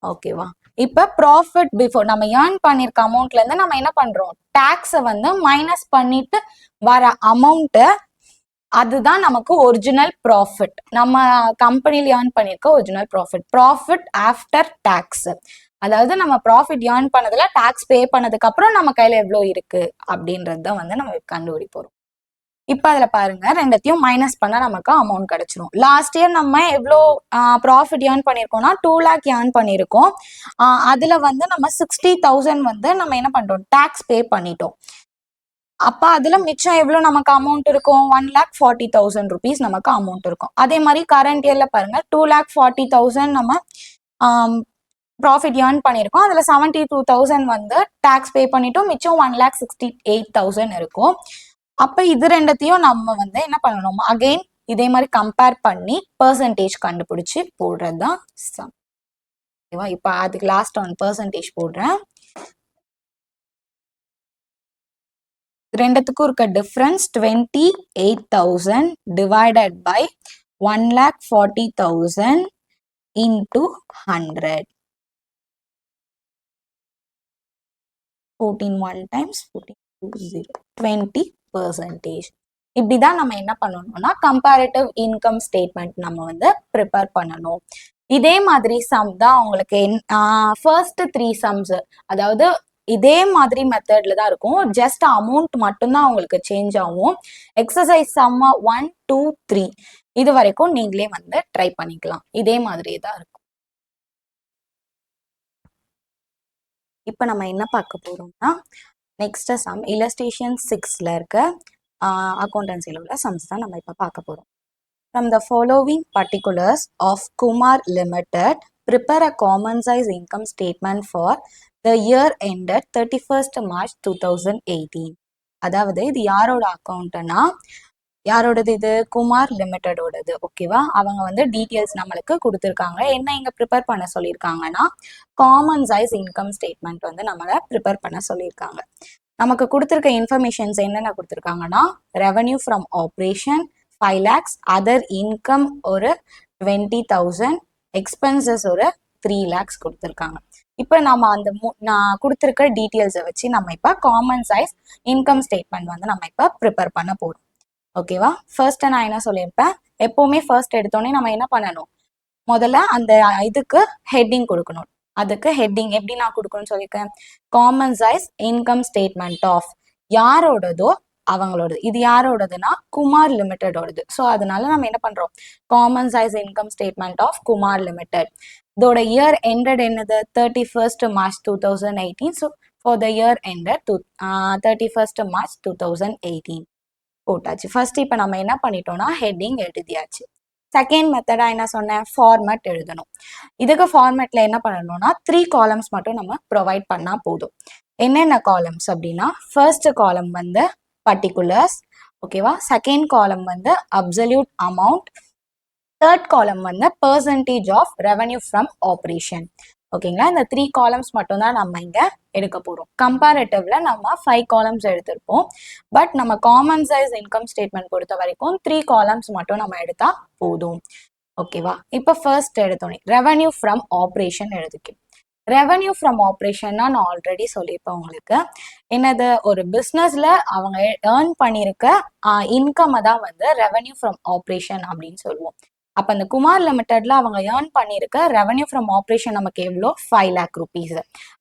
ஓகேவா? இப்ப ப்ராஃபிட் பிஃபோர் நம்ம ஏர்ன் பண்ணிருக்க அமௌண்ட்ல இருந்து நம்ம என்ன பண்றோம், டாக்ஸை வந்து மைனஸ் பண்ணிட்டு வர அமௌண்ட், அதுதான் நமக்கு ஒரிஜினல் ப்ராஃபிட். நம்ம கம்பெனில ஏர்ன் பண்ணிருக்க original profit. Profit after tax, அதாவது நம்ம ப்ராஃபிட் ஏர்ன் பண்ணதுல டாக்ஸ் பே பண்ணதுக்கு அப்புறம் நம்ம கையில எவ்வளவு இருக்கு அப்படின்றது தான் வந்து நம்ம கண்டுபிடிப்போம். இப்ப அதுல பாருங்க, ரெண்டத்தையும் மைனஸ் பண்ணா நமக்கு அமௌண்ட் கிடைச்சிரும். லாஸ்ட் இயர் நம்ம எவ்வளோ ப்ராஃபிட் ஏர்ன் பண்ணிருக்கோம்னா 2 lakh ஏர்ன் பண்ணிருக்கோம். அதுல வந்து நம்ம 60,000 வந்து நம்ம என்ன பண்றோம், டாக்ஸ் பே பண்ணிட்டோம். அப்ப அதுல மிச்சம் எவ்வளவு நமக்கு அமௌண்ட் இருக்கும், 1,40,000 rupees நமக்கு அமௌண்ட் இருக்கும். அதே மாதிரி கரண்ட் இயர்ல பாருங்க 2,40,000 நம்ம ப்ராஃபிட் ஏர்ன் பண்ணிருக்கோம். அதுல 72,000 வந்து டாக்ஸ் பே பண்ணிட்டோம். மிச்சம் 1,68,000 இருக்கும். அப்ப இது ரெண்டத்தையும் நம்ம வந்து என்ன பண்ணணும், அகைன் இதே மாதிரி கம்பேர் பண்ணி பெர்சன்டேஜ் கண்டுபிடிச்சு போடுறதுதான் சம். ஓகேவா? இப்ப அதுக்கு லாஸ்ட் ஒன் பெர்சன்டேஜ் போடுறேன். ரெண்டுத்துக்கும் இருக்க difference 28,000 divided by 1,40,000 into 100. 14 1 times 14 2 0 20%. இப்படிதான் நம்ம என்ன பண்ணணும்னா கம்பேரிட்டிவ் இன்கம் ஸ்டேட்மெண்ட் நம்ம வந்து ப்ரிப்பேர் பண்ணணும். இதே மாதிரி சம் தான் உங்களுக்கு ஃபர்ஸ்ட் 3 சம்ஸ், அதாவது இதே மாதிரி மெத்தட்ல தான் இருக்கும். ஜஸ்ட் அமௌண்ட் மட்டும்தான் உங்களுக்கு சேஞ்ச் ஆகும். எக்ஸசைஸ் சம் 1 2 3 இது வரைக்கும் நீங்களே வந்து ட்ரை பண்ணிக்கலாம். இதே மாதிரியே தான் இருக்கும். இப்போ நம்ம என்ன பார்க்க போறோம்னா நெக்ஸ்ட் சம் இல்லஸ்ட்ரேஷன் 6ல இருக்க அக்கௌண்டன்சில உள்ள சம்ஸ் தான் நம்ம இப்போ பார்க்க போறோம். From the following particulars of Kumar Limited, prepare a common size income statement for the year ended 31st March 2018. அதாவது இது யாரோட அக்கௌண்ட்னா, யாரோடது இது, குமார் லிமிட்டடோடது. ஓகேவா? அவங்க வந்து டீட்டெயில்ஸ் நம்மளுக்கு கொடுத்துருக்காங்க. என்ன இங்க ப்ரிப்பேர் பண்ண சொல்லியிருக்காங்கன்னா காமன் சைஸ் இன்கம் ஸ்டேட்மெண்ட் வந்து நம்மளை ப்ரிப்பேர் பண்ண சொல்லியிருக்காங்க. நமக்கு கொடுத்துருக்க இன்ஃபர்மேஷன்ஸ் என்னென்ன கொடுத்துருக்காங்கன்னா, revenue from operation 5 lakhs, other income ஒரு 20,000, எக்ஸ்பென்சஸ் ஒரு 3 lakhs கொடுத்துருக்காங்க. இப்போ நம்ம அந்த நான் கொடுத்துருக்க டீட்டெயில்ஸை வச்சு நம்ம இப்போ காமன் சைஸ் இன்கம் ஸ்டேட்மெண்ட் வந்து நம்ம இப்போ ப்ரிப்பேர் பண்ண போறோம். ஓகேவா? ஃபர்ஸ்ட் நான் என்ன சொல்லியிருப்பேன், எப்பவுமே ஃபர்ஸ்ட் எடுத்தோடனே நம்ம என்ன பண்ணணும், முதல்ல அந்த இதுக்கு ஹெட்டிங் கொடுக்கணும். அதுக்கு ஹெட்டிங் எப்படி நான் கொடுக்கணும்னு சொல்லியிருக்கேன், common size income statement of, யாரோடதோ அவங்களோடது. இது யாரோடதுன்னா குமார் லிமிட்டடோடது. ஸோ அதனால நம்ம என்ன பண்றோம், common size income statement of Kumar limited. இதோட இயர் எண்டட் என்னது, 31st March 2018. So for the year ended 31st March 2018 போட்டாச்சு. ஃபர்ஸ்ட் இப்போ நம்ம என்ன பண்ணிட்டோம்னா ஹெட்டிங் எழுதியாச்சு. செகண்ட் மெத்தடா என்ன சொன்னேன், ஃபார்மேட் எழுதணும். இதுக்கு ஃபார்மேட்ல என்ன பண்ணணும்னா 3 காலம்ஸ் மட்டும் நம்ம ப்ரொவைட் பண்ணா போதும். என்னென்ன காலம்ஸ் அப்படின்னா, ஃபர்ஸ்ட் காலம் வந்து பர்டிகுலர்ஸ், ஓகேவா? செகண்ட் காலம் வந்து அப்சல்யூட் அமௌண்ட், தேர்ட் காலம் வந்து percentage of revenue from operation. ஓகேங்களா? இந்த 3 காலம்ஸ் மட்டும் தான் நம்ம இங்க எடுக்க போறோம். கம்பேரிட்டிவ்ல நம்ம 5 காலம்ஸ் எடுத்திருப்போம். பட் நம்ம காமன் சைஸ் இன்கம் ஸ்டேட்மெண்ட் பொறுத்த வரைக்கும் 3 காலம்ஸ் மட்டும் நம்ம எடுத்தா போதும். ஓகேவா? இப்போ ஃபர்ஸ்ட் எடுத்தோன்னே ரெவன்யூ ஃப்ரம் ஆப்ரேஷன் எழுதிக்கும். ரெவன்யூ ஃப்ரம் ஆப்ரேஷன்னா நான் ஆல்ரெடி சொல்லியிருப்பேன் உங்களுக்கு, என்னது, ஒரு பிஸ்னஸ்ல அவங்க ஏர்ன் பண்ணியிருக்க இன்கம் தான் வந்து ரெவன்யூ ஃப்ரம் ஆப்ரேஷன் அப்படின்னு சொல்லுவோம். அப்ப அந்த குமார் லிமிடெட்ல அவங்க ஏர்ன் பண்ணிருக்க ரெவன்யூ ஃப்ரம் ஆப்ரேஷன் நமக்கு எவ்வளோ, 5 lakh rupees.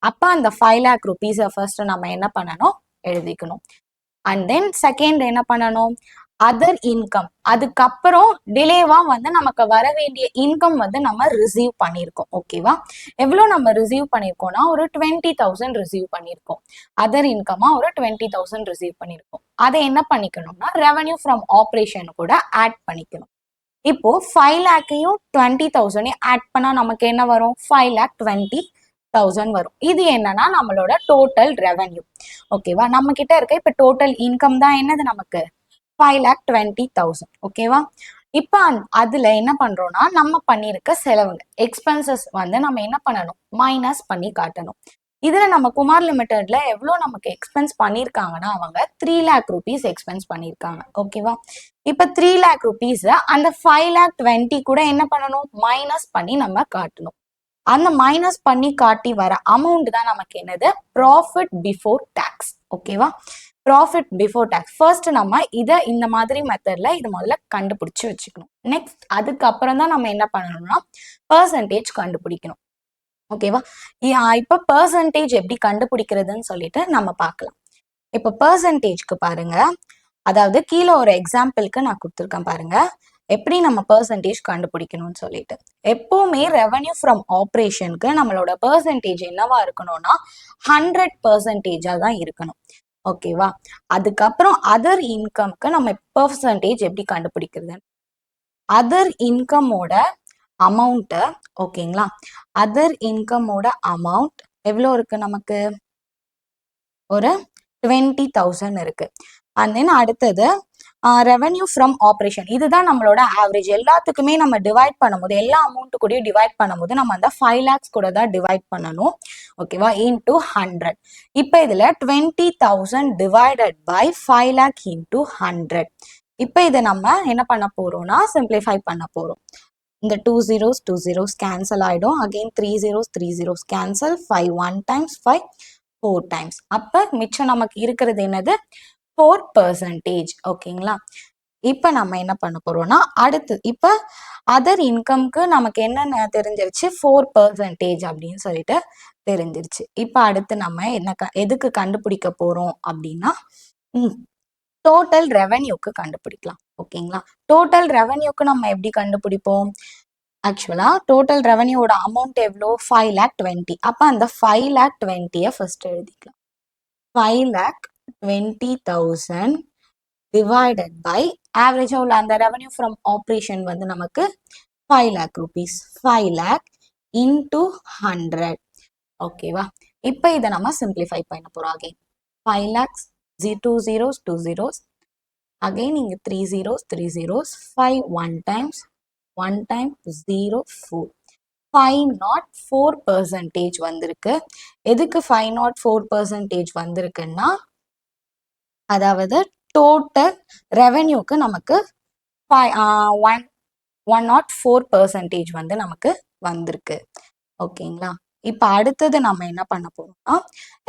அப்ப அந்த 5 lakh rupees ஃபர்ஸ்ட் நம்ம என்ன பண்ணணும், எழுதிக்கணும். அண்ட் தென் செகண்ட் என்ன பண்ணணும், அதர் இன்கம். அதுக்கப்புறம் டிலேவா வந்து நமக்கு வர வேண்டிய இன்கம் வந்து நம்ம ரிசீவ் பண்ணியிருக்கோம். ஓகேவா? எவ்வளோ நம்ம ரிசீவ் பண்ணியிருக்கோம்னா ஒரு 20,000 ரிசீவ் பண்ணியிருக்கோம். அதர் இன்கமா ஒரு 20,000 ரிசீவ் பண்ணியிருக்கோம். அதை என்ன பண்ணிக்கணும்னா ரெவன்யூ ஃப்ரம் ஆப்ரேஷன் கூட ஆட் பண்ணிக்கணும். இப்போ 5 lakhையும் 20,000 ஆட் பண்ணா நமக்கு என்ன வரும், 5,20,000 வரும். இது என்னன்னா நம்மளோட டோட்டல் ரெவன்யூ. ஓகேவா? நம்ம கிட்ட இருக்க இப்ப டோட்டல் இன்கம் தான் என்னது நமக்கு 5,20,000. ஓகேவா? இப்போ அதுல என்ன பண்றோம்னா நம்ம பண்ணியிருக்க செலவுங்க எக்ஸ்பென்சஸ் வந்து நம்ம என்ன பண்ணணும், மைனஸ் பண்ணி காட்டணும். இதுல நம்ம குமார் லிமிடெட்ல எவ்வளவு நமக்கு எக்ஸ்பென்ஸ் பண்ணிருக்காங்கன்னா அவங்க 3 lakh rupees எக்ஸ்பென்ஸ் பண்ணிருக்காங்க. ஓகேவா? இப்ப 3 lakh rupees அந்த 5,20,000 கூட என்ன பண்ணணும், மைனஸ் பண்ணி நம்ம காட்டணும். அந்த மைனஸ் பண்ணி காட்டி வர அமௌண்ட் தான் நமக்கு என்னது, ப்ராஃபிட் பிஃபோர் டாக்ஸ். ஓகேவா? Profit before tax. ஃபர்ஸ்ட் நம்ம இதை இந்த மாதிரி மெத்தட்ல இது முதல்ல கண்டுபிடிச்சு வச்சுக்கணும். நெக்ஸ்ட் அதுக்கப்புறம் தான் நம்ம என்ன பண்ணணும்னா பெர்சன்டேஜ் கண்டுபிடிக்கணும். ஓகேவா? இப்ப பெர்சன்டேஜ் எப்படி கண்டுபிடிக்கிறதுன்னு சொல்லிட்டு நம்ம பார்க்கலாம். இப்ப பெர்சன்டேஜ்க்கு பாருங்க, அதாவது கீழே ஒரு எக்ஸாம்பிளுக்கு நான் கொடுத்துருக்கேன் பாருங்க, எப்படி நம்ம பெர்சன்டேஜ் கண்டுபிடிக்கணும்னு சொல்லிட்டு. எப்பவுமே ரெவன்யூ ஃப்ரம் ஆப்ரேஷனுக்கு நம்மளோட பெர்சன்டேஜ் என்னவா இருக்கணும்னா 100% தான் இருக்கணும். ஓகேவா? அதுக்கப்புறம் அதர் இன்கம்க்கு நம்ம பெர்சன்டேஜ் எப்படி கண்டுபிடிக்கிறது, அதர் இன்கமோட அமௌண்ட். ஓகேங்களா? அதர் இன்கமோட அமௌண்ட் எவ்வளோ இருக்கு, நமக்கு ஒரு 20,000 இருக்கு. அண்ட் தென் அடுத்தது ரெவன்யூ ஃப்ரம் ஆப்ரேஷன், இதுதான் நம்மளோட ஆவரேஜ். எல்லாத்துக்குமே நம்ம டிவைட் பண்ணும்போது, எல்லா அமௌண்ட் கூட டிவைட் பண்ணும்போது நம்ம அந்த 5 lakhs கூட தான் டிவைட் பண்ணணும். ஓகேவா? இன்டூ 100. இப்போ இதுல 20,000 டிவைடட் பை 5 lakh இன்டூ 100. இப்போ இதை நம்ம என்ன பண்ண போறோம்னா சிம்பிளிஃபை பண்ண போறோம். இந்த 2 zeros கேன்சல் ஆயிடும். Again 3 zeros cancel. 5 1 times 5 4 times. அப்ப மிச்சம் நமக்கு இருக்கிறது என்னது, 4%. ஓகேங்களா? இப்ப நம்ம என்ன பண்ண போறோம்னா அடுத்து இப்ப அதர் இன்கம்க்கு நமக்கு என்ன தெரிஞ்சிருச்சு, 4% அப்படின்னு சொல்லிட்டு தெரிஞ்சிருச்சு. இப்ப அடுத்து நம்ம என்ன எதுக்கு கண்டுபிடிக்க போறோம் அப்படின்னா டோட்டல் ரெவன்யூக்கு கண்டுபிடிக்கலாம். ஓகேங்களா? டோட்டல் ரெவன்யூக்கு நம்ம எப்படி கண்டுபிடிப்போம், ஆக்சுவலா டோட்டல் ரெவன்யூவோட அமௌண்ட் எவ்வளோ, 5,20,000. அப்ப அந்த 5,20,000 ஃபர்ஸ்ட் எழுதிக்கலாம். 5,20,000 டிவைடட் பை ஆவரேஜா உள்ள அந்த ரெவன்யூ ஃப்ரம் ஆப்ரேஷன் வந்து நமக்கு 5 lakh rupees. 5 lakh into 100. ஓகேவா? இப்போ இதை நம்ம சிம்பிளிஃபை பண்ண போறோம். அகைன் 5 lakhs 2 zeros அகைன் இங்க 3 zeros 5 1 times 1 time 0 4. 504% வந்திருக்கு. எதுக்கு 504% வந்திருக்குன்னா, அதாவது டோட்டல் ரெவன்யூக்கு நமக்கு 104% வந்து நமக்கு வந்திருக்கு. ஓகேங்களா? இப்ப அடுத்தது நம்ம என்ன பண்ண போறோம்னா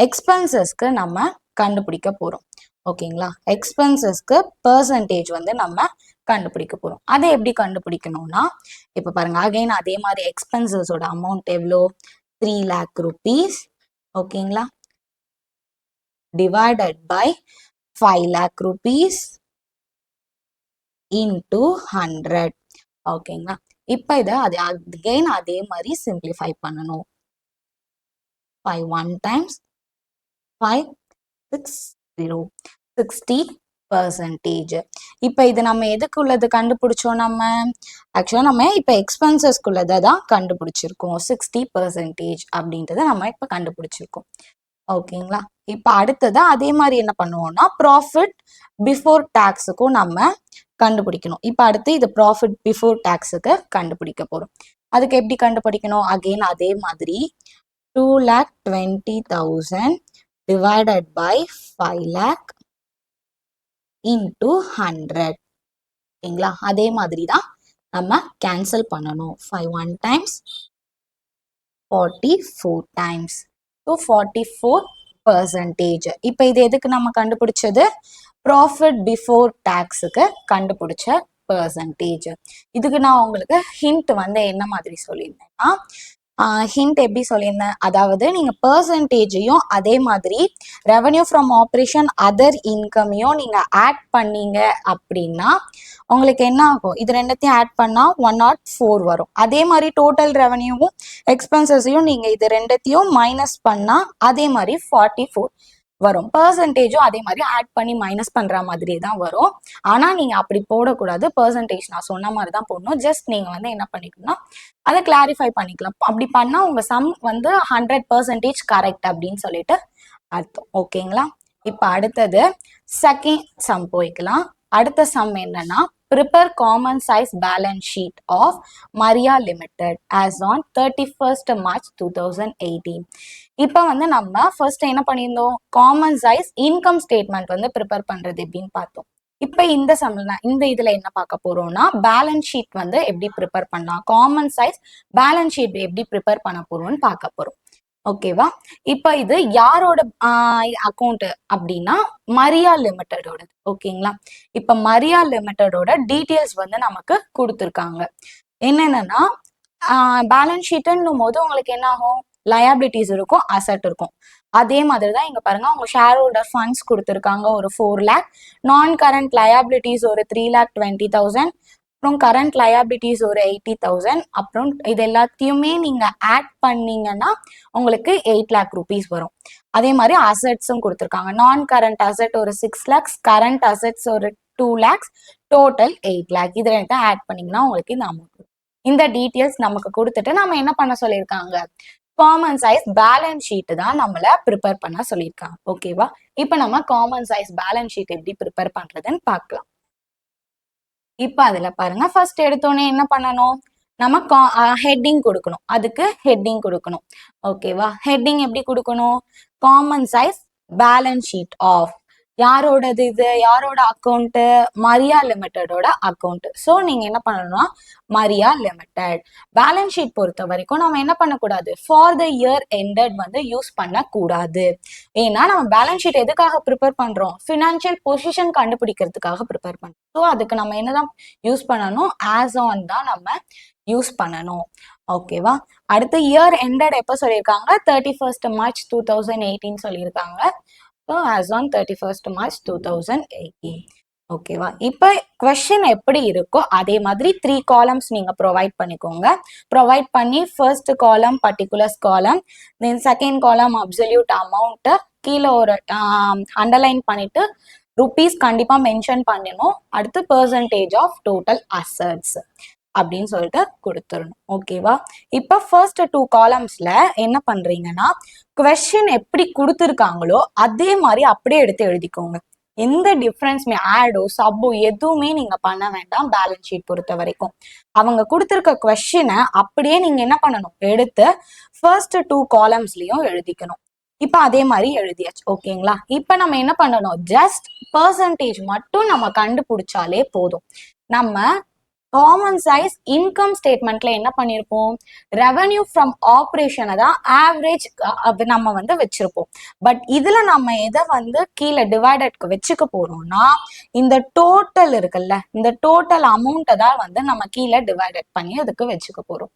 எக்ஸ்பென்சஸ்க்கு நம்ம கண்டுபிடிக்க போறோம். ஓகேங்களா? எக்ஸ்பென்சஸ்க்கு பெர்சன்டேஜ் வந்து நம்ம கண்டுபிடிக்க போறோம். அதை எப்படி கண்டுபிடிக்கணும்னா இப்ப பாருங்க, அகைன் அதே மாதிரி எக்ஸ்பென்சஸோட அமௌண்ட் எவ்வளோ, 3 lakh rupees. ஓகேங்களா? Divided by 5 lakh rupees into 100. ஓகேங்களா? இப்ப இதை அகைன் அதே மாதிரி சிம்பிளிஃபை பண்ணணும். 5 1 times 5 60%. இப்ப இது நம்ம எதுக்குள்ளது கண்டுபிடிச்சோம், நம்ம ஆக்சுவலா நம்ம இப்ப எக்ஸ்பென்சஸ்க்குள்ளதை தான் கண்டுபிடிச்சிருக்கோம். 60% அப்படின்றத நம்ம இப்ப கண்டுபிடிச்சிருக்கோம். ஓகேங்களா? இப்ப அடுத்தது அதே மாதிரி என்ன பண்ணுவோம்னா ப்ராஃபிட் பிஃபோர் டாக்ஸுக்கும் நம்ம கண்டுபிடிக்கணும். இப்ப அடுத்து இது ப்ராஃபிட் பிஃபோர் டாக்ஸுக்கு கண்டுபிடிக்க போறோம். அதுக்கு எப்படி கண்டுபிடிக்கணும், அகைன் அதே மாதிரி 2,20,000 divided by 5 lakh into 100. ஓகேங்களா? அதே மாதிரி தான் நம்ம கேன்சல் பண்ணணும். 5 1 times 44 times. So 44%. இப்போ இது எதுக்கு நம்ம கண்டுபிடிச்சது, ப்ராஃபிட் பிஃபோர் டாக்ஸுக்கு கண்டுபிடிச்ச பெர்சன்டேஜ். இதுக்கு நான் உங்களுக்கு ஹிண்ட் வந்து என்ன மாதிரி சொல்லியிருந்தேன்னா, ஹிண்ட் எப்படி சொல்லியிருந்தேன், அதாவது நீங்க பெர்சன்டேஜையும் அதே மாதிரி ரெவன்யூ ஃப்ரம் ஆப்ரேஷன் அதர் இன்கமையும் நீங்க ஆட் பண்ணீங்க அப்படின்னா உங்களுக்கு என்ன ஆகும், இது ரெண்டத்தையும் ஆட் பண்ணா 104 வரும். அதே மாதிரி டோட்டல் ரெவன்யூவும் எக்ஸ்பென்சஸையும் நீங்க இது ரெண்டத்தையும் மைனஸ் பண்ணா அதே மாதிரி 44 வரும். பெர்சன்டேஜும் அதே மாதிரி ஆட் பண்ணி மைனஸ் பண்ற மாதிரி தான் வரும். ஆனா நீங்க அப்படி போடக்கூடாது. பெர்சன்டேஜ் நான் சொன்ன மாதிரி தான் போடணும். ஜஸ்ட் நீங்க வந்து என்ன பண்ணிக்கணும்னா அதை கிளாரிஃபை பண்ணிக்கலாம். அப்படி பண்ணா உங்க சம் வந்து 100% கரெக்ட் அப்படின்னு சொல்லிட்டு அர்த்தம். ஓகேங்களா? இப்ப அடுத்தது செகண்ட் சம் போய்க்கலாம். அடுத்த சம் என்னன்னா prepare common size balance sheet of Maria Limited as on 31st March 2018. இப்போ வந்து நம்ம ஃபர்ஸ்ட் என்ன பண்ணியிருந்தோம், காமன் சைஸ் இன்கம் ஸ்டேட்மெண்ட் வந்து ப்ரிப்பேர் பண்றது எப்படின்னு பார்த்தோம். இப்போ இந்த சம்ல இந்த இதுல என்ன பார்க்க போறோம்னா பேலன்ஸ் ஷீட் வந்து எப்படி ப்ரிப்பேர் பண்ணலாம், காமன் சைஸ் பேலன்ஸ் ஷீட் எப்படி ப்ரிப்பேர் பண்ண போறோம்னு பார்க்க போறோம். ஓகேவா? இப்ப இது யாரோட அக்கௌண்ட் அப்படின்னா மரியா லிமிட்டடோட. ஓகேங்களா? இப்ப மரியா லிமிட்டடோட டீட்டெயில்ஸ் வந்து நமக்கு கொடுத்துருக்காங்க. என்னென்னா பேலன்ஸ் ஷீட்னும் போது உங்களுக்கு என்ன ஆகும், லயபிலிட்டிஸ் இருக்கும், அசட் இருக்கும். அதே மாதிரி தான் இங்க பாருங்க, அவங்க ஷேர் ஹோல்டர் ஃபண்ட்ஸ் கொடுத்துருக்காங்க ஒரு 4 lakh, நான் கரண்ட் லயபிலிட்டிஸ் ஒரு 3,20,000, அப்புறம் கரண்ட் லயபிலிட்டிஸ் ஒரு 80,000. அப்புறம் இது எல்லாத்தையுமே நீங்க ஆட் பண்ணீங்கன்னா உங்களுக்கு 8 lakh rupees வரும். அதே மாதிரி அசட்ஸும் கொடுத்துருக்காங்க. நான் கரண்ட் அசட் ஒரு 6 lakhs, கரண்ட் அசட்ஸ் ஒரு 2 lakhs, டோட்டல் 8 lakh. இது ரெண்டும் ஆட் பண்ணீங்கன்னா உங்களுக்கு இந்த அமௌண்ட். இந்த டீட்டெயில்ஸ் நமக்கு கொடுத்துட்டு நம்ம என்ன பண்ண சொல்லியிருக்காங்க, காமன் சைஸ் பேலன்ஸ் ஷீட் தான் நம்மள ப்ரிப்பேர் பண்ண சொல்லியிருக்காங்க. ஓகேவா? இப்போ நம்ம காமன் சைஸ் பேலன்ஸ் ஷீட் எப்படி ப்ரிப்பேர் பண்றதுன்னு பார்க்கலாம். இப்ப அதுல பாருங்க, ஃபர்ஸ்ட் எடுத்தோடனே என்ன பண்ணணும், நம்ம ஹெட்டிங் கொடுக்கணும். அதுக்கு ஹெட்டிங் கொடுக்கணும். ஓகேவா? ஹெட்டிங் எப்படி கொடுக்கணும், common size balance sheet of யாரோடது, இது யாரோட அக்கௌண்ட், மரியா லிமிட்டடோட அக்கௌண்ட். ஸோ நீங்க என்ன பண்ணணும்னா மரியா லிமிடெட். பேலன்ஸ் ஷீட் பொறுத்த வரைக்கும் நம்ம என்ன பண்ணக்கூடாது, ஃபார் த இயர் எண்டட் வந்து யூஸ் பண்ணக்கூடாது. ஏன்னா நம்ம பேலன்ஸ் ஷீட் எதுக்காக ப்ரிப்பேர் பண்றோம், ஃபினான்ஷியல் பொசிஷன் கண்டுபிடிக்கிறதுக்காக ப்ரிப்பேர் பண்றோம். ஸோ அதுக்கு நம்ம என்னதான் யூஸ் பண்ணணும், ஆஸ் ஆன் தான் நம்ம யூஸ் பண்ணணும். ஓகேவா? அடுத்து இயர் எண்டட் எப்போ சொல்லியிருக்காங்க, 31st March 2018 சொல்லியிருக்காங்க. So as on 31st March 2018. ஓகேவா? இப்போ கொஸ்டின் எப்படி இருக்கோ அதே மாதிரி 3 columns நீங்க ப்ரொவைட் பண்ணிக்கோங்க. ப்ரொவைட் பண்ணி ஃபர்ஸ்ட் காலம் பர்டிகுலர்ஸ் காலம், தென் செகண்ட் காலம் அப்சல்யூட் அமௌண்ட், கீழே ஒரு அண்டர்லைன் பண்ணிட்டு ருபீஸ் கண்டிப்பா மென்ஷன் பண்ணணும். அடுத்து பெர்சன்டேஜ் ஆஃப் டோட்டல் அசட்ஸ் அப்படின்னு சொல்லிட்டு கொடுத்துடணும். ஓகேவா? இப்போ ஃபர்ஸ்ட் 2 காலம்ஸ்ல என்ன பண்றீங்கன்னா கொஸ்டின் எப்படி கொடுத்துருக்காங்களோ அதே மாதிரி அப்படியே எடுத்து எழுதிக்கோங்க. எந்த டிஃப்ரென்ஸுமே ஆடோ சப்போ எதுவுமே நீங்க பண்ண வேண்டாம். பேலன்ஸ் ஷீட் பொறுத்த வரைக்கும் அவங்க கொடுத்துருக்க கொஸ்டினை அப்படியே நீங்க என்ன பண்ணணும், எடுத்து ஃபர்ஸ்ட் 2 காலம்ஸ்லயும் எழுதிக்கணும். இப்ப அதே மாதிரி எழுதியாச்சு. ஓகேங்களா? இப்ப நம்ம என்ன பண்ணணும், ஜஸ்ட் பெர்சன்டேஜ் மட்டும் நம்ம கண்டுபிடிச்சாலே போதும். நம்ம காமன் சைஸ் இன்கம் ஸ்டேட்மெண்ட்ல என்ன பண்ணிருப்போம், ரெவன்யூ ஃப்ரம் ஆப்ரேஷனை தான் ஆவரேஜ் நம்ம வந்து வச்சிருப்போம். பட் இதுல நம்ம எதை வந்து கீழே டிவைடட்க்கு வச்சுக்க போறோம்னா இந்த டோட்டல் இருக்குல்ல, இந்த டோட்டல் அமௌண்ட்டை தான் வந்து நம்ம கீழே டிவைடட் பண்ணி அதுக்கு வச்சுக்க போறோம்.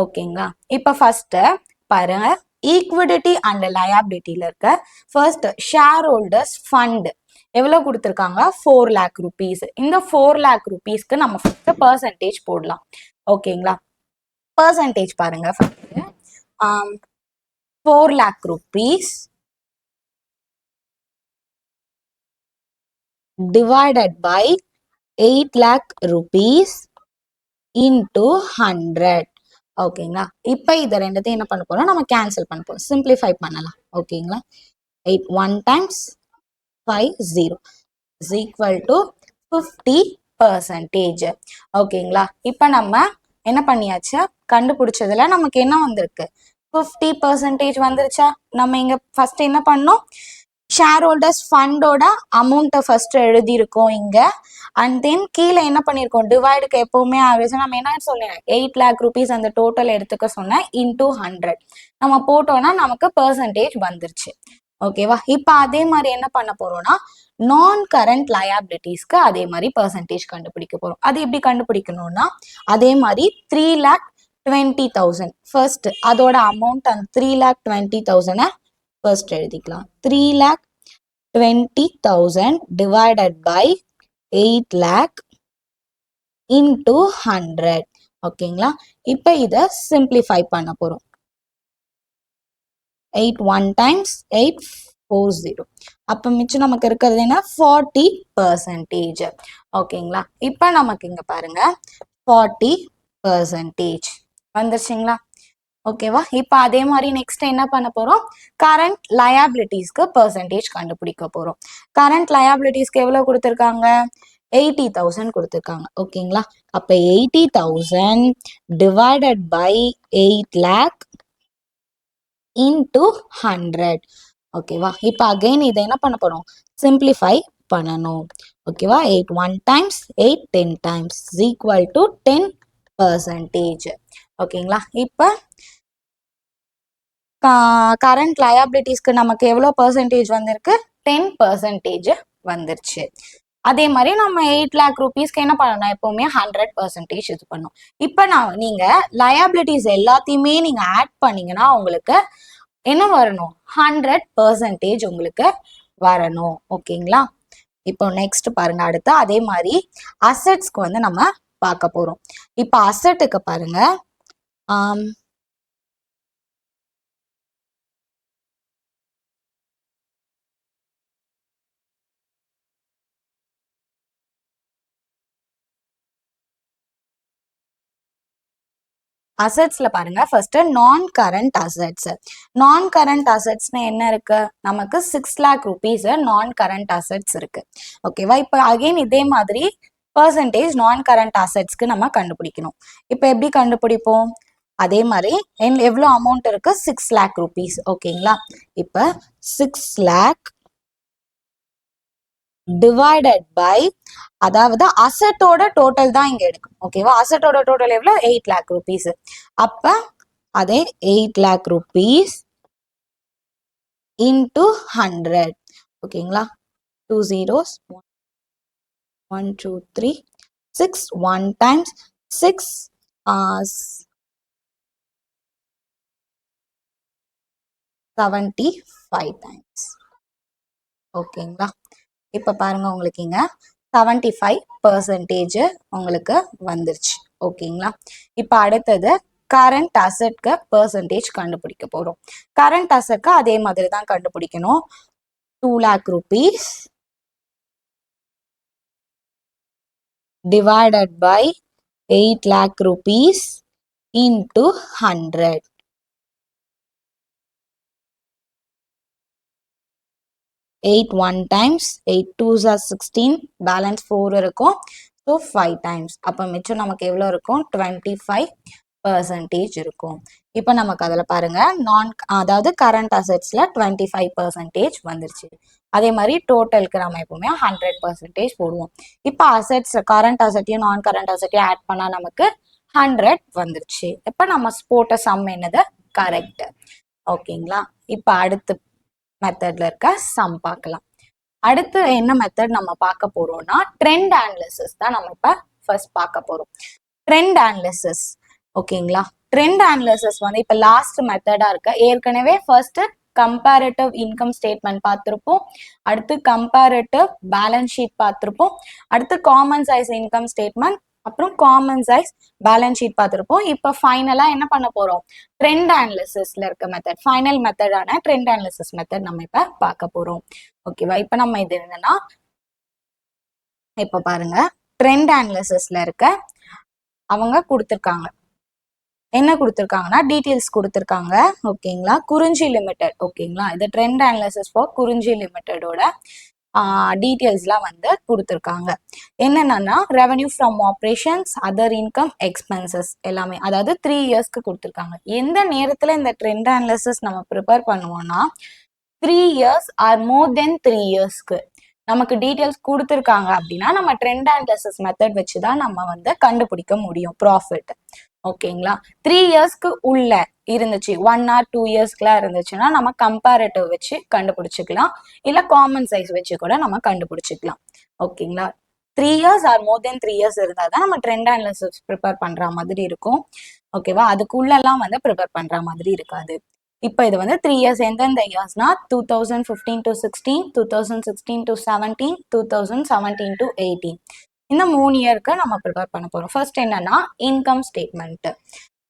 ஓகேங்களா? இப்ப ஃபர்ஸ்ட் பாருங்க, ஈக்விடிட்டி அண்ட் லயபிலிட்டியில இருக்க ஃபர்ஸ்ட் ஷேர் ஹோல்டர்ஸ் ஃபண்ட் எவ்வளவு கொடுத்துருக்காங்க, 4 lakh rupees. இந்த 4 lakh rupeesக்கு நம்ம ஃபர்ஸ்ட் பெர்சன்டேஜ் போடலாம். ஓகேங்களா? பெர்சன்டேஜ் பாருங்க, 4 lakh rupees divided by 8 lakh rupees into 100. ஓகேங்களா? இப்ப இதை ரெண்டுத்தையும் என்ன பண்ண போறோம், நம்ம கேன்சல் பண்ண போறோம், சிம்பிளிஃபை பண்ணலாம். ஓகேங்களா? 8 1 times 50 is equal to 50%. ஓகேங்களா? இப்ப நம்ம என்ன பண்ணியாச்சு, கண்டுபிடிச்சதுல நமக்கு என்ன வந்திருக்கு, 50% வந்துருச்சா. நம்ம இங்க ஃபர்ஸ்ட் என்ன பண்ணோம், ஷேர் ஹோல்டர்ஸ் ஃபண்டோட அமௌண்ட்டை ஃபர்ஸ்ட் எழுதியிருக்கோம் இங்க. அண்ட் தென் கீழே என்ன பண்ணியிருக்கோம், டிவைடுக்கு எப்பவுமே ஆவரேஜ் நம்ம என்ன சொன்னேன், 8 lakh rupees அந்த டோட்டல் எடுத்துக்க சொன்னேன், இன்டூ 100 நம்ம போட்டோம்னா நமக்கு பெர்சன்டேஜ் வந்துருச்சு. ஓகேவா? இப்ப அதே மாதிரி என்ன பண்ண போறோம்னா நான் கரண்ட் லயபிலிட்டிஸ்க்கு அதே மாதிரி பெர்சன்டேஜ் கண்டுபிடிக்க போறோம். அது எப்படி கண்டுபிடிக்கணும்னா அதே மாதிரி 3,20,000 ஃபர்ஸ்ட் அதோட அமௌண்ட் அந்த 3,20,000 ஃபர்ஸ்ட் எழுதிக்கலாம். 3,20,000 டிவைடட் பை 8 lakh இன்டூ 100. ஓகேங்களா? இப்ப இதை சிம்பிளிஃபை பண்ண போறோம். 8 1 times 8 40. அப்ப மிச்சம் நமக்கு இருக்கிறது என்ன, 40%. ஓகேங்களா? இப்ப நமக்கு இங்க பாருங்க 40% வந்துருச்சுங்களா? ஓகேவா? இப்ப அதே மாதிரி நெக்ஸ்ட் என்ன பண்ண போறோம், கரண்ட் லயபிலிட்டிஸ்க்கு பெர்சன்டேஜ் கண்டுபிடிக்க போறோம். கரண்ட் லயபிலிட்டிஸ்க்கு எவ்வளவு கொடுத்துருக்காங்க, 80,000 கொடுத்துருக்காங்க. ஓகேங்களா? அப்ப 80,000 டிவைடட் பை 8 lakh இன்டு 100. ஓகேவா? இப்போ அகைன் இதை என்ன பண்ண போறோம்? சிம்பிளிஃபை பண்ணணும். ஓகேவா? 8 1 times 8 10 times is equal to 10%. ஓகேங்களா? இப்போ கரண்ட் லயபிலிட்டிஸ்க்கு நமக்கு எவ்வளோ பர்சன்டேஜ் வந்திருக்கு? 10% வந்துருச்சு. அதே மாதிரி நம்ம 8 lakh rupeesக்கு என்ன பண்ணணும்? எப்பவுமே 100% இது பண்ணும். இப்போ நீங்க லயபிலிட்டிஸ் எல்லாத்தையுமே நீங்க ஆட் பண்ணீங்கன்னா உங்களுக்கு என்ன வரணும்? 100% உங்களுக்கு வரணும். ஓகேங்களா? இப்போ நெக்ஸ்ட் பாருங்க, அடுத்து அதே மாதிரி அசெட்ஸ்க்கு வந்து நம்ம பார்க்க போறோம். இப்போ அசெட்டுக்கு பாருங்க, அசெட்ஸ்ல பாருங்க, first non current assets. Non current அசெட்ஸ்னா என்ன இருக்கு? நமக்கு 6 lakh rupees நான் கரண்ட் அசெட்ஸ் இருக்கு. ஓகேவா? இப்போ அகைன் இதே மாதிரி பர்சன்டேஜ் நான் கரண்ட் அசெட்ஸ்க்கு நம்ம கண்டுபிடிக்கணும். இப்போ எப்படி கண்டுபிடிப்போம்? அதே மாதிரி எவ்வளோ அமௌண்ட் இருக்கு? 6 lakh rupees. ஓகேங்களா? இப்போ 6 lakh டிவைடட் பை, அதாவது அசட்டோட டோட்டல் தான் இங்க எடுக்கணும். ஓகேவா? அசட்டோட டோட்டல் எவ்வளோ? 8 lakh rupees. அப்ப அதே 8 lakh rupees இன்டு 100. ஓகேங்களா? 2 zeros, 1 2 3 6 1 times 6 75 times. ஓகேங்களா? இப்ப பாருங்க, உங்களுக்கு இங்க 75% உங்களுக்கு வந்துருச்சு. ஓகேங்களா? இப்ப அடுத்தது கரண்ட் அசெட்க்கு பர்சன்டேஜ் கண்டுபிடிக்க போறோம். கரண்ட் அசெட்க்கு அதே மாதிரி தான் கண்டுபிடிக்கணும். 2 lakh rupees divided by 8 lakh rupees into 100. 8 1 times 8 2s are 16, balance 4 இருக்கும். So 5 times. அப்போ மிச்சம் நமக்கு எவ்வளோ இருக்கும்? 25% இருக்கும். இப்போ நமக்கு அதில் பாருங்க, அதாவது கரண்ட் அசெட்ஸ்ல 25% வந்துருச்சு. அதே மாதிரி டோட்டலுக்கு நம்ம எப்பவுமே 100% போடுவோம். இப்போ அசெட்ஸ் கரண்ட் அசெட்டையும் நான் கரண்ட் அசெட்டையும் ஆட் பண்ணா நமக்கு 100 வந்துருச்சு. இப்போ நம்ம போட்ட சம் என்னது? கரெக்ட். ஓகேங்களா? இப்போ அடுத்து மெத்தட்ல இருக்க சம் பார்க்கலாம். அடுத்து என்ன மெத்தட் நம்ம பார்க்க போறோம்னா ட்ரெண்ட் அனாலிசிஸ் தான் நம்ம இப்ப ஃபர்ஸ்ட் பார்க்க போறோம். Trend analysis. ஓகேங்களா? ட்ரெண்ட் அனாலிசிஸ் வந்து இப்ப லாஸ்ட் மெத்தடா இருக்கு. ஏற்கனவே ஃபர்ஸ்ட் கம்பேரிட்டிவ் இன்கம் ஸ்டேட்மெண்ட் பார்த்திருப்போம், அடுத்து கம்பேரிட்டிவ் பேலன்ஸ் ஷீட் பார்த்திருப்போம், அடுத்து காமன் சைஸ் இன்கம் ஸ்டேட்மெண்ட், அப்புறம் காமன் சைஸ் பேலன்ஸ் ஷீட் பார்த்திருப்போம். இப்ப ஃபைனலா என்ன பண்ண போறோம்? ட்ரெண்ட் அனாலிசிஸ்ல இருக்க மெத்தட், ஃபைனல் மெத்தடான ட்ரெண்ட் அனாலிசிஸ் மெத்தட் நம்ம இப்ப பார்க்க போறோம். ஓகேவா? இப்ப நம்ம இது என்னன்னா, இப்ப பாருங்க, ட்ரெண்ட் அனாலிசிஸ்ல இருக்க அவங்க கொடுத்திருக்காங்க, என்ன கொடுத்திருக்காங்கன்னா டீடைல்ஸ் கொடுத்திருக்காங்க. ஓகேங்களா? குறிஞ்சி லிமிடெட். ஓகேங்களா? இது ட்ரெண்ட் அனாலிசிஸ் ஃபார் குறிஞ்சி லிமிடெடோட டீடைல்ஸ்லாம் வந்து கொடுத்துருக்காங்க. என்னென்னா revenue from operations, other income, expenses எல்லாமே, அதாவது 3 இயர்ஸ்க்கு கொடுத்துருக்காங்க. எந்த நேரத்தில் இந்த ட்ரெண்ட் அனாலிசிஸ் நம்ம ப்ரிப்பேர் பண்ணுவோம்னா 3 இயர்ஸ் ஆர் மோர் தென் 3 இயர்ஸ்க்கு நமக்கு டீடைல்ஸ் கொடுத்துருக்காங்க அப்படின்னா நம்ம ட்ரெண்ட் அனாலிசிஸ் மெத்தட் வச்சு தான் நம்ம வந்து கண்டுபிடிக்க முடியும் ப்ராஃபிட். ஓகேங்களா? 3 இயர்ஸ்க்கு உள்ள இருந்துச்சு, 1 or 2 இயர்ஸ்க்குலாம் இருந்துச்சுன்னா நம்ம கம்பேரிட்டிவ் வச்சு கண்டுபிடிச்சிக்கலாம், இல்ல காமன் சைஸ் வச்சு கூட நம்ம கண்டுபிடிச்சிக்கலாம். ஓகேங்களா? 3 இயர்ஸ் ஆர் மோர் தென் 3 இயர்ஸ் இருந்தால் தான் நம்ம ட்ரெண்ட் அனாலிசிஸ் ப்ரிப்பேர் பண்ற மாதிரி இருக்கும். ஓகேவா? அதுக்குள்ளெல்லாம் வந்து ப்ரிப்பேர் பண்ற மாதிரி இருக்காது. இப்போ இது வந்து 3 இயர்ஸ். எந்தெந்த இயர்ஸ்னா 2015 to 16, 2016 to 17, 2017 to 18. இந்த 3 இயருக்கு நம்ம ப்ரிப்பேர் பண்ண போறோம். ஃபர்ஸ்ட் என்னன்னா இன்கம் ஸ்டேட்மெண்ட்.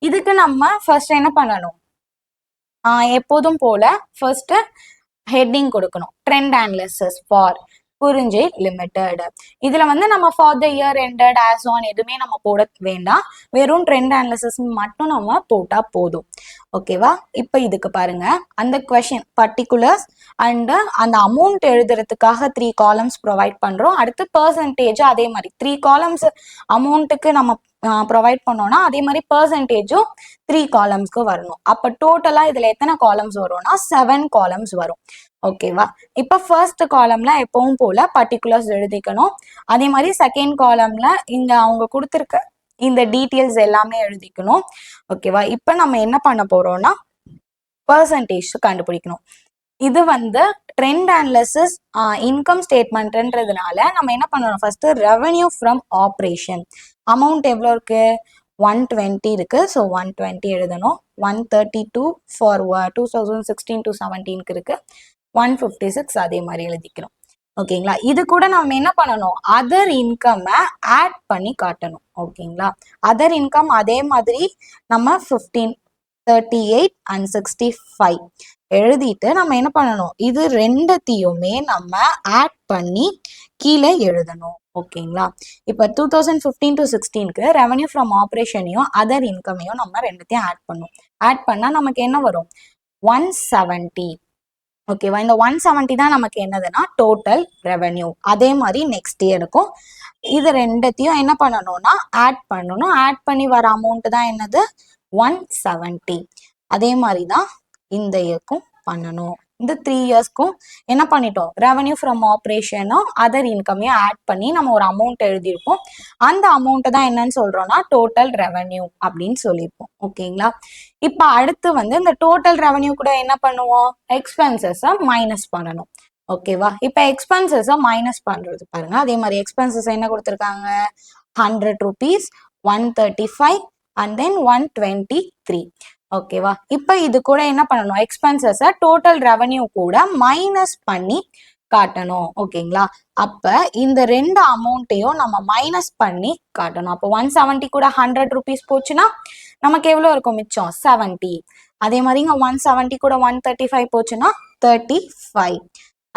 இதுக்கு நம்ம ஃபர்ஸ்ட் என்ன பண்ணணும்? எப்போதும் போல ஃபர்ஸ்ட் ஹெட்டிங் கொடுக்கணும், ட்ரெண்ட் அனாலிசிஸ் ஃபார் குறிஞ்சி லிமிடெட். இதுல வந்து நம்ம for the year ended as on எதுவுமே நம்ம போட வேண்டாம், வெறும் ட்ரெண்ட் அனாலிசிஸ் மட்டும் நம்ம போட்டா போதும். ஓகேவா? இப்போ இதுக்கு பாருங்க, அந்த கொஸ்டின் பர்டிகுலர்ஸ் அண்ட் அந்த அமௌண்ட் எழுதுறதுக்காக 3 காலம்ஸ் ப்ரொவைட் பண்றோம். அடுத்து பர்சன்டேஜ் அதே மாதிரி 3 காலம்ஸ் அமௌண்ட்டுக்கு நம்ம ப்ரொவைட் பண்ணோம்னா அதே மாதிரி பர்சன்டேஜும் 3 காலம்ஸ்க்கு வரணும். அப்ப டோட்டலா இதுல எத்தனை காலம்ஸ் வரும்னா 7 காலம்ஸ் வரும். ஓகேவா? இப்ப ஃபர்ஸ்ட் காலம்ல எப்பவும் போல பர்டிகுலர்ஸ் எழுதிக்கணும். அதே மாதிரி செகண்ட் காலம்ல இங்க அவங்க கொடுத்துருக்க இந்த டீட்டெயில்ஸ் எல்லாமே எழுதிக்கணும். ஓகேவா? இப்ப நம்ம என்ன பண்ண போறோம்னா பர்சன்டேஜ் கண்டுபிடிக்கணும். இது வந்து ட்ரெண்ட் அனாலிசிஸ் இன்கம் ஸ்டேட்மெண்ட்ன்றதுனால நம்ம என்ன பண்ணணும், first revenue from operation amount எவ்வளோ இருக்கு, 120 இருக்கு. ஸோ 120 எழுதணும். 132 ஃபார் 2016 to 17 இருக்கு. 156 அதே மாதிரி எழுதிக்கணும். ஓகேங்களா? இது கூட நம்ம என்ன பண்ணணும், அதர் இன்கம் ஆட் பண்ணி காட்டணும். ஓகேங்களா? அதர் இன்கம் அதே மாதிரி நம்ம 15, 38 and 65 எழுதிட்டு நம்ம என்ன பண்ணணும், இது ரெண்டத்தையுமே நம்ம ஆட் பண்ணி கீழே எழுதணும். ஓகேங்களா? இப்போ 2015 to 16க்கு ரெவன்யூ ஃப்ரம் ஆப்ரேஷனையும் அதர் இன்கமையும் நம்ம ரெண்டுத்தையும் ஆட் பண்ணும். ஆட் பண்ணா நமக்கு என்ன வரும், 170. ஓகேவா? இந்த 170 தான் நமக்கு என்னதுன்னா டோட்டல் ரெவன்யூ. அதே மாதிரி நெக்ஸ்ட் இயருக்கும் இது ரெண்டத்தையும் என்ன பண்ணணும்னா ஆட் பண்ணணும். ஆட் பண்ணி வர அமௌண்ட் தான் என்னது, 170. அதே மாதிரி தான் இந்த இயர்க்கும் பண்ணணும். இந்த 3 இயர்ஸ்க்கும் என்ன பண்ணிட்டோம், ரெவன்யூ ஃப்ரம் ஆப்ரேஷனும் அதர் இன்கமையும் ஆட் பண்ணி நம்ம ஒரு அமௌண்ட் எழுதியிருப்போம். அந்த அமௌண்ட்டை தான் என்னன்னு சொல்றோம்னா டோட்டல் ரெவன்யூ அப்படின்னு சொல்லியிருப்போம். ஓகேங்களா? இப்போ அடுத்து வந்து இந்த டோட்டல் ரெவன்யூ கூட என்ன பண்ணுவோம், எக்ஸ்பென்சஸை மைனஸ் பண்ணணும். ஓகேவா? இப்போ எக்ஸ்பென்சஸை மைனஸ் பண்றது பாருங்க. அதே மாதிரி எக்ஸ்பென்சஸ் என்ன கொடுத்துருக்காங்க, 100 rupees, 135 and then 123. ஓகேவா? இப்போ இது கூட என்ன பண்ணணும், எக்ஸ்பென்சஸை டோட்டல் ரெவன்யூ கூட மைனஸ் பண்ணி காட்டணும். ஓகேங்களா? அப்ப இந்த ரெண்டு அமௌண்ட்டையும் நம்ம மைனஸ் பண்ணி காட்டணும். அப்போ 170 கூட 100 rupees போச்சுன்னா நமக்கு எவ்வளோ இருக்கும் மிச்சம், 70. அதே மாதிரி இங்க 170 கூட 135 போச்சுன்னா 35.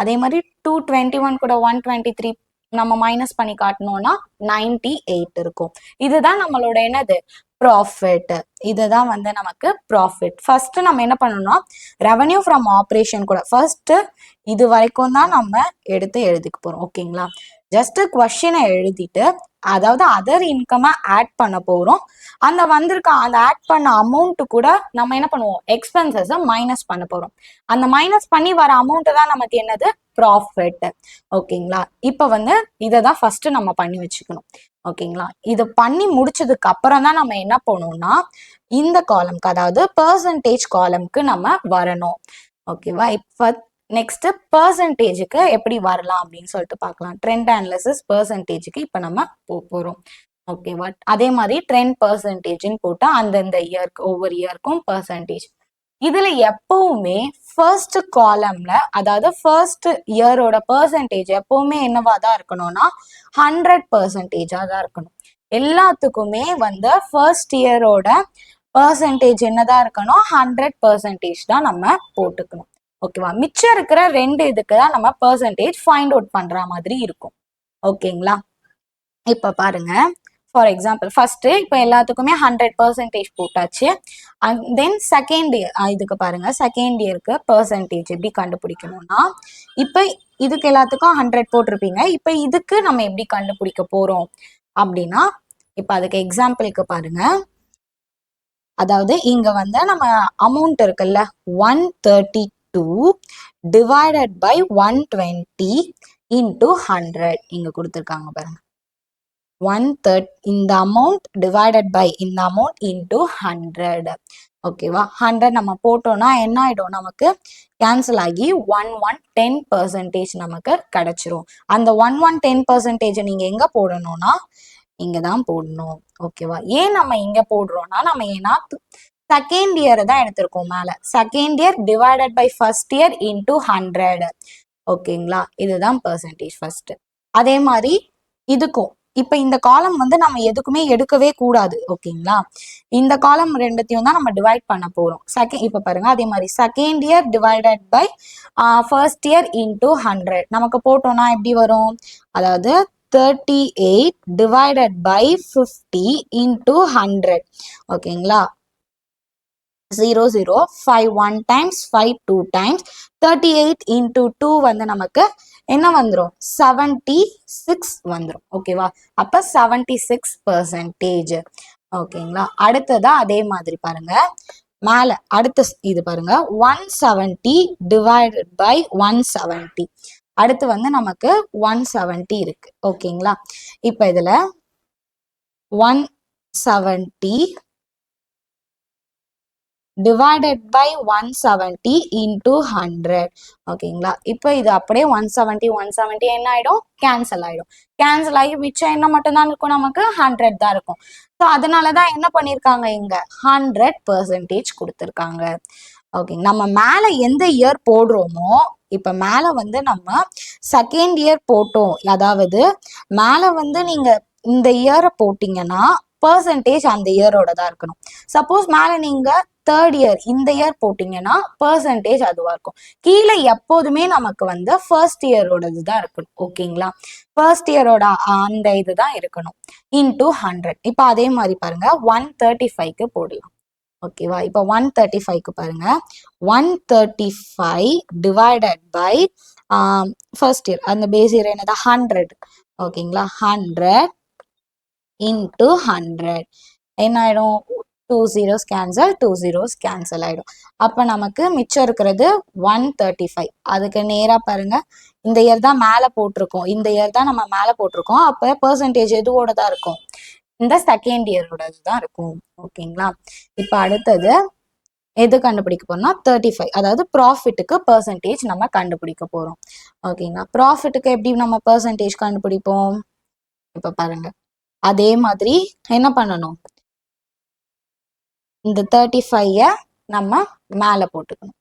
அதே மாதிரி 221 கூட 123 நம்ம மைனஸ் பண்ணி காட்டணும்னா 98 இருக்கும். இதுதான் நம்மளோட என்னது, ப்ராஃபிட். இதுதான் வந்து நமக்கு ப்ராஃபிட். ஃபர்ஸ்ட் நம்ம என்ன பண்ணணும்னா ரெவன்யூ ஃப்ரம் ஆப்ரேஷன் கூட ஃபர்ஸ்ட் இது வரைக்கும் தான் நம்ம எடுத்து எழுதிக்க போறோம். ஓகேங்களா? ஜஸ்ட் கொஸ்டினை எழுதிட்டு அதாவது அதர் இன்கம் ஆட் பண்ண போறோம். அந்த வந்திருக்க அந்த ஆட் பண்ண அமௌண்ட் கூட நம்ம என்ன பண்ணுவோம், எக்ஸ்பென்சஸை மைனஸ் பண்ண போறோம். அந்த மைனஸ் பண்ணி வர அமௌண்ட் தான் நமக்கு என்னது, ப்ராஃபிட். ஓகேங்களா? இப்போ வந்து இதை தான் ஃபர்ஸ்ட் நம்ம பண்ணி வச்சுக்கணும். ஓகேங்களா? இது பண்ணி முடிச்சதுக்கு அப்புறம் தான் நம்ம என்ன பண்ணணும்னா இந்த காலம்க்கு அதாவது பர்சன்டேஜ் காலம்க்கு நம்ம வரணும். ஓகேவா? இப்போ நெக்ஸ்ட் பர்சன்டேஜுக்கு எப்படி வரலாம் அப்படின்னு சொல்லிட்டு பார்க்கலாம். ட்ரெண்ட் அனாலிசிஸ் பர்சன்டேஜுக்கு இப்போ நம்ம போறோம். ஓகேவா? அதே மாதிரி ட்ரெண்ட் பர்சன்டேஜ்னு போட்டா அந்தந்த இயர்க்கு ஒவ்வொரு இயர்க்கும் பர்சன்டேஜ். இதுல எப்பவுமே ஃபர்ஸ்ட் காலம்ல அதாவது ஃபர்ஸ்ட் இயரோட பர்சன்டேஜ் எப்பவுமே என்னவா தான் இருக்கணும்னா 100% தான் இருக்கணும். எல்லாத்துக்குமே வந்து ஃபர்ஸ்ட் இயரோட பர்சன்டேஜ் என்னதான் இருக்கணும், 100% தான் நம்ம போட்டுக்கணும். ஓகேவா? மிச்சம் இருக்கிற ரெண்டு இதுக்கு தான் நம்ம பர்சன்டேஜ் ஃபைண்ட் அவுட் பண்ற மாதிரி இருக்கும். ஓகேங்களா? இப்ப பாருங்க, ஃபார் எக்ஸாம்பிள் ஃபர்ஸ்ட் இப்போ எல்லாத்துக்குமே 100% போட்டாச்சு. தென் செகண்ட் இயர் இதுக்கு பாருங்க, செகண்ட் இயருக்கு பர்சன்டேஜ் எப்படி கண்டுபிடிக்கணும்னா இப்போ இதுக்கு எல்லாத்துக்கும் 100 போட்டிருப்பீங்க. இப்போ இதுக்கு நம்ம எப்படி கண்டுபிடிக்க போறோம் அப்படின்னா இப்போ அதுக்கு எக்ஸாம்பிளுக்கு பாருங்க. அதாவது இங்க வந்து நம்ம அமௌண்ட் இருக்குல்ல 132 டிவைடட் பை 120 இன்டூ 100 இங்க கொடுத்துருக்காங்க பாருங்க. 130 இந்த அமௌண்ட் டிவைடட் பை இந்த அமௌண்ட் இன்டூ 100. ஓகேவா? 100 நம்ம போட்டோம்னா என்ன ஆயிடும், நமக்கு கேன்சல் ஆகி 10% நமக்கு கிடைச்சிரும். அந்த 10% நீங்க எங்க போடணும்னா இங்க தான் போடணும். ஓகேவா? ஏன் நம்ம இங்க போடுறோம்னா நம்ம ஏன்னா செகண்ட் இயர் தான் எடுத்திருக்கோம் மேல. Second year divided by first year into 100. ஓகேங்களா? இதுதான் பர்சன்டேஜ் ஃபர்ஸ்ட். அதே மாதிரி இதுக்கும் இப்ப இந்த காலம் வந்து நம்ம எதுக்குமே எடுக்கவே கூடாது. ஓகேங்களா, இந்த காலம் ரெண்டுத்தையும் தான் நம்ம டிவைட் பண்ண போறோம். செகண்ட் இப்ப பாருங்க, அதே மாதிரி second year divided by first year into 100 நமக்கு போட்டோம்னா எப்படி வரும்? அதாவது 38 டிவைடட் பை 50 இன்டூ 100. ஓகேங்களா, 0 0 5 1 times 5 2 times 38 into 2 வந்து நமக்கு என்ன வந்துரும்? 76 வந்துரும். ஓகேவா, அப்ப 76%. ஓகேங்களா, அடுத்ததா அதே மாதிரி பாருங்க, மேல அடுத்த இது பாருங்க, 170 டிவைடட் பை 170. அடுத்து வந்து நமக்கு 170 இருக்கு. ஓகேங்களா, இப்ப இதுல 170 divided by 170 into 100. ஓகேங்களா, இப்போ இது அப்படியே 170 என்ன ஆயிடும்? கேன்சல் ஆயிடும். கேன்சல் ஆகி மிச்சம் என்ன மட்டும் தான் இருக்கும்? நமக்கு 100 தான் இருக்கும். ஸோ அதனாலதான் என்ன பண்ணிருக்காங்க, இங்க 100% கொடுத்துருக்காங்க. ஓகே, நம்ம மேல எந்த இயர் போடுறோமோ, இப்ப மேல வந்து நம்ம செகண்ட் இயர் போட்டோம், அதாவது மேல வந்து நீங்க இந்த இயரை போட்டீங்கன்னா பெர்சன்டேஜ் அந்த இயரோட தான் இருக்கணும். சப்போஸ் மேல நீங்க தேர்ட் இயர் இந்த இயர் போட்டீங்கன்னா பெர்சன்டேஜ் அதுவா இருக்கும். கீழே எப்போதுமே நமக்கு வந்து ஃபர்ஸ்ட் இயரோடது தான் இருக்கணும். ஓகேங்களா, ஃபர்ஸ்ட் இயரோட அந்த இதுதான் இருக்கணும் இன்டூ 100. இப்போ அதே மாதிரி பாருங்க, 135க்கு போடலாம். ஓகேவா, இப்போ 135க்கு பாருங்க, 135 டிவைடட் பை ஃபர்ஸ்ட் இயர், அந்த பேஸ் இயர் என்னது? 100. ஓகேங்களா, 100 இன்டூ 100 என்ன ஆயிடும்? 2 zeros கேன்சல், 2 zeros கேன்சல் ஆயிடும். அப்ப நமக்கு மிச்சம் இருக்கிறது 135. அதுக்கு நேரா பாருங்க, இந்த இயர் தான் மேல போட்டிருக்கோம், இந்த இயர் தான் நம்ம மேல போட்டிருக்கோம். அப்ப பெர்சன்டேஜ் எதுவோட தான் இருக்கும்? இந்த செகண்ட் இயரோடது தான் இருக்கும். ஓகேங்களா, இப்ப அடுத்தது எது கண்டுபிடிக்க போறோம்னா 35, அதாவது ப்ராஃபிட்டுக்கு பெர்சன்டேஜ் நம்ம கண்டுபிடிக்க போறோம். ஓகேங்களா, ப்ராஃபிட்டுக்கு எப்படி நம்ம பெர்சன்டேஜ் கண்டுபிடிப்போம்? இப்ப பாருங்க, அதே மாதிரி என்ன பண்ணணும், இந்த 35 நம்ம மேல போட்டுக்கணும்.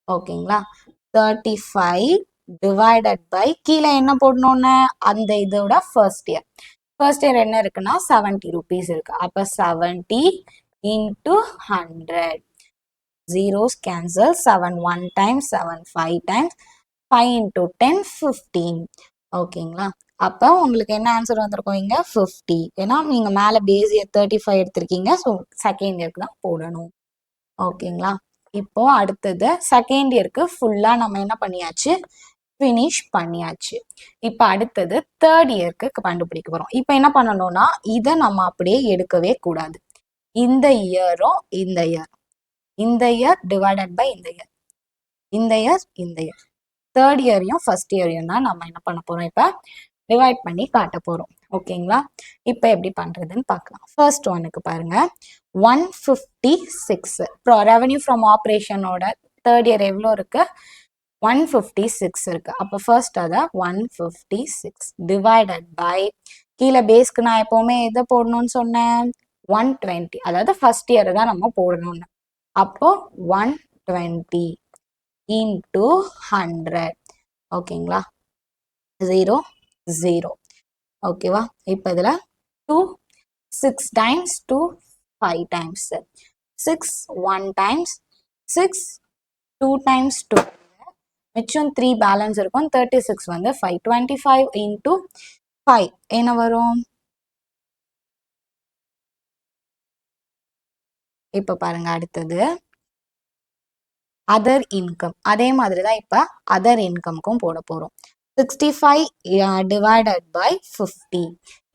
ஓகேங்களா, 35 டிவைடட் பை கீழே என்ன போடணும்னு, அந்த இதோட ஃபர்ஸ்ட் இயர். ஃபர்ஸ்ட் இயர் என்ன இருக்குன்னா 70 rupees இருக்கு. அப்ப 70 into 100. zeros cancel, 7 1 times, 7 5 times, 5 into 10 15. ஓகேங்களா, அப்போ உங்களுக்கு என்ன ஆன்சர் வந்திருக்கும்? இங்க 50. ஏன்னா நீங்க மேல பேஸ் இயர் 35 எடுத்திருக்கீங்க, ஸோ செகண்ட் இயருக்கு தான் போடணும். ஓகேங்களா, இப்போ அடுத்தது செகண்ட் இயருக்கு ஃபுல்லா நம்ம என்ன பண்ணியாச்சு? ஃபினிஷ் பண்ணியாச்சு. இப்போ அடுத்தது தேர்ட் இயருக்கு கண்டுபிடிக்க போறோம். இப்போ என்ன பண்ணணும்னா, இதை நம்ம அப்படியே எடுக்கவே கூடாது. இந்த இயரும் இந்த இயர், இந்த இயர் டிவைடட் பை இந்த இயர், இந்த இயர் இந்த இயர், தேர்ட் இயரையும் ஃபர்ஸ்ட் இயரையும் தான் நம்ம என்ன பண்ண போறோம்? இப்போ டிவைட் பண்ணி காட்ட போறோம். ஓகேங்களா, இப்போ எப்படி பண்றதுன்னு பார்க்கலாம். ஃபர்ஸ்ட் ஒன்னுக்கு பாருங்க, 156 ரெவன்யூ ஃப்ரம் ஆப்ரேஷனோட தேர்ட் இயர் எவ்வளோ இருக்கு? 156 இருக்கு. அப்போ ஃபர்ஸ்ட் அதை 156 டிவைடட் பை, கீழே பேஸ்க்கு நான் எப்பவுமே எதை போடணும்னு சொன்னேன்? 120, அதாவது ஃபர்ஸ்ட் இயர் தான் நம்ம போடணும்னு. அப்போ 120 into 100. ஓகேங்களா, 0 0. ஓகேவா, இப்போ இதுல 2 6 times 2 5 times 6 1 times 6 2 times 2, மிச்சம் 3 பேலன்ஸ் இருக்கும். 36 வந்து 5, 25 into 5 என்ன வரும்? இப்ப பாருங்க, அடுத்தது அதர் இன்கம். அதே மாதிரி தான் இப்ப அதர் இன்கம்க்கும் போட போறோம். 65 டிவைடட் பை 50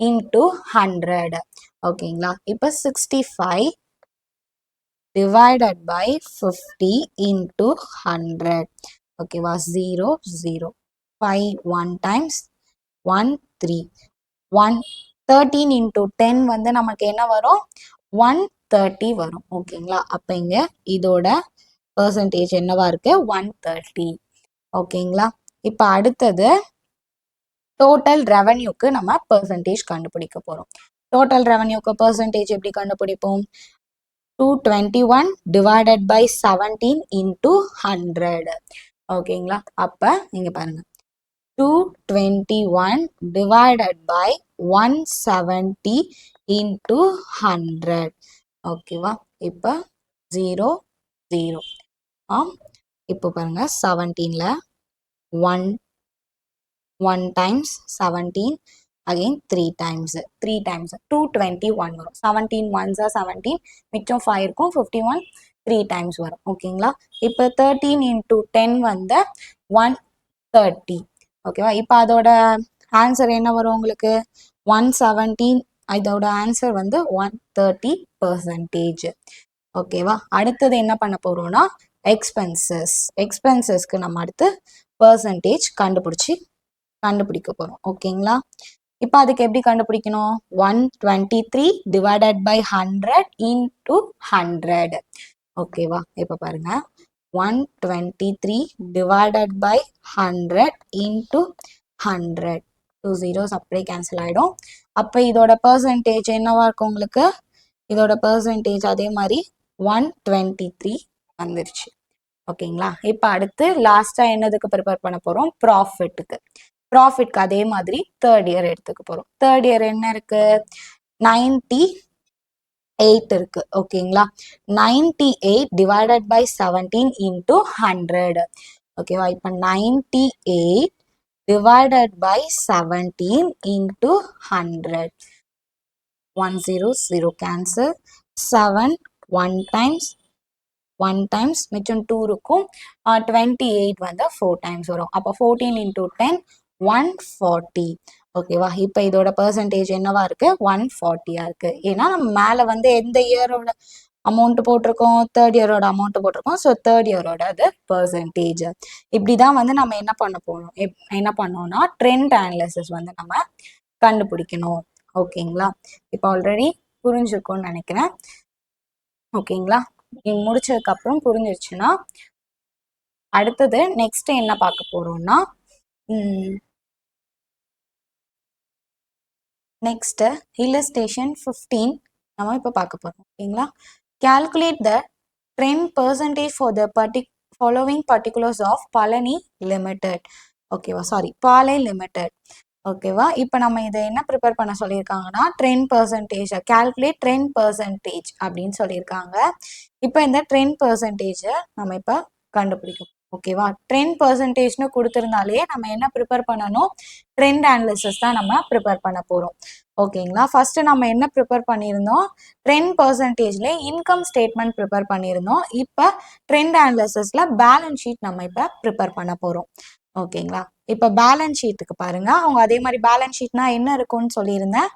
into 100. ஓகேங்களா, இப்ப 65 divided by 50 into 100. ஓகேவா, 0 0 5 1 times 1 3 1 13 into 10 வந்து நமக்கு என்ன வரும்? 130 வரும். ஓகேங்களா, அப்ப இங்க இதோட பெர்சன்டேஜ் என்னவா இருக்கு? 130. ஓகேங்களா, இப்ப அடுத்தது டோட்டல் ரெவன்யூக்கு நம்ம பெர்சன்டேஜ் கண்டுபிடிக்க போறோம். டோட்டல் ரெவன்யூக்கு பெர்சன்டேஜ் எப்படி கண்டுபிடிப்போம்? 221 divided by 17 into 100. ஓகேங்களா, அப்ப நீங்க பாருங்க, 221 divided by 170 into 100. ஓகேவா? இப்போ 0 0. இப்போ பாருங்க 17ல 1 times 17, again 3 times 221 வரும். 17 ones are 17, மிச்சம் 5 இருக்கும், 51 3 times வரும். ஓகேங்களா? இப்போ 13 into 10 வந்து 130. ஓகேவா? இப்போ அதோட ஆன்சர் என்ன வரும் உங்களுக்கு? 117. இதோட ஆன்சர் வந்து 130%. ஓகேவா? அடுத்தது என்ன பண்ண போறோம்னா எக்ஸ்பென்சஸ்க்கு நம்ம அடுத்து பெர்சன்டேஜ் கண்டுபிடிக்க போறோம். ஓகேங்களா? இப்போ அதுக்கு எப்படி கண்டுபிடிக்கணும்? 123 டிவைடட் பை 100 into 100. ஓகேவா? இப்போ பாருங்க 123 divided by 100 into 100. 2 zeros அப்படியே கேன்சல் ஆயிடும். அப்போ இதோட பெர்சன்டேஜ் என்னவா இருக்கும் உங்களுக்கு? இதோட பெர்சன்டேஜ் அதே மாதிரி 123 வந்துருச்சு. ஓகேங்களா? இப்போ அடுத்து லாஸ்டா என்னதுக்கு ப்ரிப்பேர் பண்ண போறோம்? ப்ராஃபிட்க்கு அதே மாதிரி தேர்ட் இயர் எடுத்துக்க போறோம். தேர்ட் இயர் என்ன இருக்கு? 98 இருக்கு. ஓகேங்களா? 98 divided by 17 into 100. ஓகேவா? இப்போ 98 divided by 17 into 100. 1 0 0 cancel. 7 1 times மிச்சம் 2 இருக்கும். 28 வந்து 4 times வரும். அப்போ 14 into 10 140. ஓகேவா? இப்போ இதோட பெர்சன்டேஜ் என்னவா இருக்கு? 140 இருக்கு. ஏன்னா நம்ம மேல வந்து எந்த இயரோட அமௌண்ட் போட்டிருக்கோம்? தேர்ட் இயரோட அமௌண்ட் போட்டிருக்கோம். ஸோ தேர்ட் இயரோட அது பெர்சன்டேஜ். இப்படிதான் வந்து நம்ம என்ன பண்ணோம்னா ட்ரெண்ட் அனாலிசிஸ் வந்து நம்ம கண்டுபிடிக்கணும். ஓகேங்களா? இப்போ ஆல்ரெடி புரிஞ்சிருக்கும்னு நினைக்கிறேன். ஓகேங்களா? நீங்க முடிச்சதுக்கு அப்புறம் புரிஞ்சிருச்சுன்னா அடுத்தது நெக்ஸ்ட் என்ன பார்க்க போறோம்னா நெக்ஸ்ட் இல்லஸ்ட்ரேஷன் 15 நம்ம இப்போ பார்க்க போறோம். ஓகேங்களா? Calculate the trend percentage for the following particulars of Palani limited. ஓகேவா? Sorry, Palai limited. ஓகேவா? இப்போ நம்ம இதை என்ன ப்ரிப்பேர் பண்ண சொல்லியிருக்காங்கன்னா trend percentage calculate trend percentage அப்படின்னு சொல்லியிருக்காங்க. இப்போ இந்த ட்ரெண்ட் பெர்சன்டேஜை நம்ம இப்போ கண்டுபிடிக்கும். ஓகேவா? ட்ரெண்ட் பெர்சன்டேஜ்னு கொடுத்துருந்தாலே நம்ம என்ன ப்ரிப்பேர் பண்ணணும்? ட்ரெண்ட் அனாலிசிஸ் தான் நம்ம ப்ரிப்பேர் பண்ண போகிறோம். ஓகேங்களா? ஃபர்ஸ்ட் நம்ம என்ன ப்ரிப்பேர் பண்ணியிருந்தோம்? ட்ரெண்ட் பெர்சன்டேஜ்ல இன்கம் ஸ்டேட்மெண்ட் ப்ரிப்பேர் பண்ணியிருந்தோம். இப்போ ட்ரெண்ட் அனாலிசிஸ்ல பேலன்ஸ் ஷீட் நம்ம இப்போ ப்ரிப்பேர் பண்ண போகிறோம். ஓகேங்களா? இப்போ பேலன்ஸ் ஷீட்டுக்கு பாருங்க. அவங்க அதே மாதிரி பேலன்ஸ் ஷீட்னா என்ன இருக்கும்னு சொல்லியிருந்தேன்.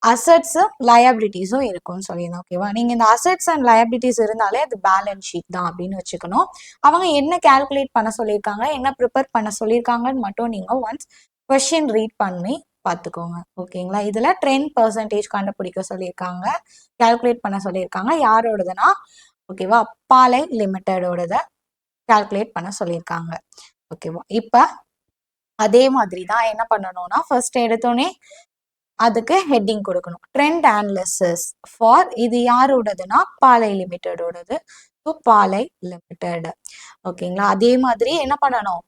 அசட்ஸும் லயபிலிட்டிஸும் இருக்கும்னு சொல்லியிருந்தேன். ஓகேவா? நீங்க இந்த அசட்ஸ் அண்ட் லயபிலிட்டிஸ் இருந்தாலே அது பேலன்ஸ் ஷீட் தான் அப்படின்னு வச்சுக்கணும். அவங்க என்ன கால்குலேட் பண்ண சொல்லியிருக்காங்க, என்ன ப்ரிப்பேர் பண்ண சொல்லியிருக்காங்கன்னு மட்டும் நீங்க ஒன்ஸ் கொஸ்டின் ரீட் பண்ணி பார்த்துக்கோங்க. ஓகேங்களா? இதுல ட்ரெண்ட் பெர்சன்டேஜ் கண்டுபிடிக்க சொல்லியிருக்காங்க, கால்குலேட் பண்ண சொல்லியிருக்காங்க. யாரோடதுன்னா ஓகேவா, பாலை லிமிடெடோடத கால்குலேட் பண்ண சொல்லியிருக்காங்க. ஓகேவா? இப்ப அதே மாதிரி தான் என்ன பண்ணணும்னா ஃபர்ஸ்ட் எடுத்தோடனே அதுக்கு ஹெட்டிங் கொடுக்கணும். ட்ரெண்ட் அனாலிசிஸ் ஃபார் இது யாரோடதுன்னா பாலை லிமிடெடோடது. ஸோ பாலை லிமிடெட். ஓகேங்களா? அதே மாதிரி என்ன பண்ணணும்?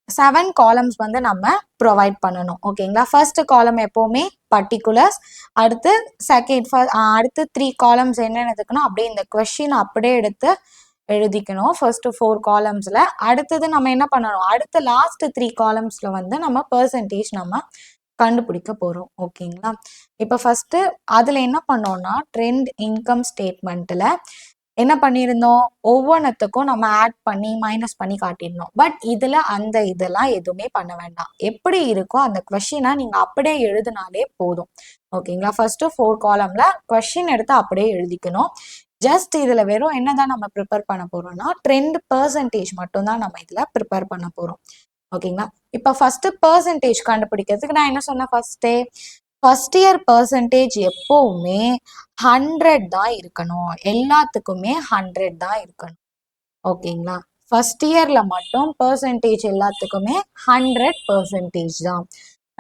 7 காலம்ஸ் வந்து நம்ம ப்ரொவைட் பண்ணணும். ஓகேங்களா? ஃபர்ஸ்ட் காலம் எப்பவுமே பர்டிகுலர்ஸ், அடுத்து அடுத்து 3 காலம்ஸ் என்னென்னதுக்குன்னா அப்படியே இந்த கொஸ்டின் அப்படியே எடுத்து எழுதிக்கணும். ஃபர்ஸ்ட் 4 காலம்ஸ்ல. அடுத்தது நம்ம என்ன பண்ணணும்? அடுத்த லாஸ்ட் 3 காலம்ஸ்ல வந்து நம்ம பெர்சன்டேஜ் நம்ம கண்டுபிடிக்க போறோம். ஓகேங்களா? இப்போ ஃபர்ஸ்ட் அதுல என்ன பண்ணோம்னா ட்ரெண்ட் இன்கம் ஸ்டேட்மெண்ட்ல என்ன பண்ணியிருந்தோம்? ஒவ்வொன்றத்துக்கும் நம்ம ஆட் பண்ணி மைனஸ் பண்ணி காட்டியிருந்தோம். பட் இதுல இதெல்லாம் எதுவுமே பண்ண வேண்டாம். எப்படி இருக்கோ அந்த கொஸ்டினை நீங்க அப்படியே எழுதினாலே போதும். ஓகேங்களா? ஃபர்ஸ்ட் 4 காலம்ல கொஸ்டின் எடுத்து அப்படியே எழுதிக்கணும். ஜஸ்ட் இதுல வெறும் என்னதான் நம்ம ப்ரிப்பேர் பண்ண போறோம்னா ட்ரெண்ட் பெர்சன்டேஜ் மட்டும் தான் நம்ம இதுல ப்ரிப்பேர் பண்ண போறோம். ஓகேங்களா? இப்ப ஃபர்ஸ்ட் பெர்சன்டேஜ் கண்டுபிடிக்கிறதுக்கு நான் என்ன சொன்னேன்? ஃபர்ஸ்ட் இயர் பெர்சன்டேஜ் எப்பவுமே 100 தான் இருக்கணும். எல்லாத்துக்குமே 100 தான் இருக்கணும். ஓகேங்களா? ஃபர்ஸ்ட் இயர்ல மட்டும் பெர்சன்டேஜ் எல்லாத்துக்குமே 100% தான்.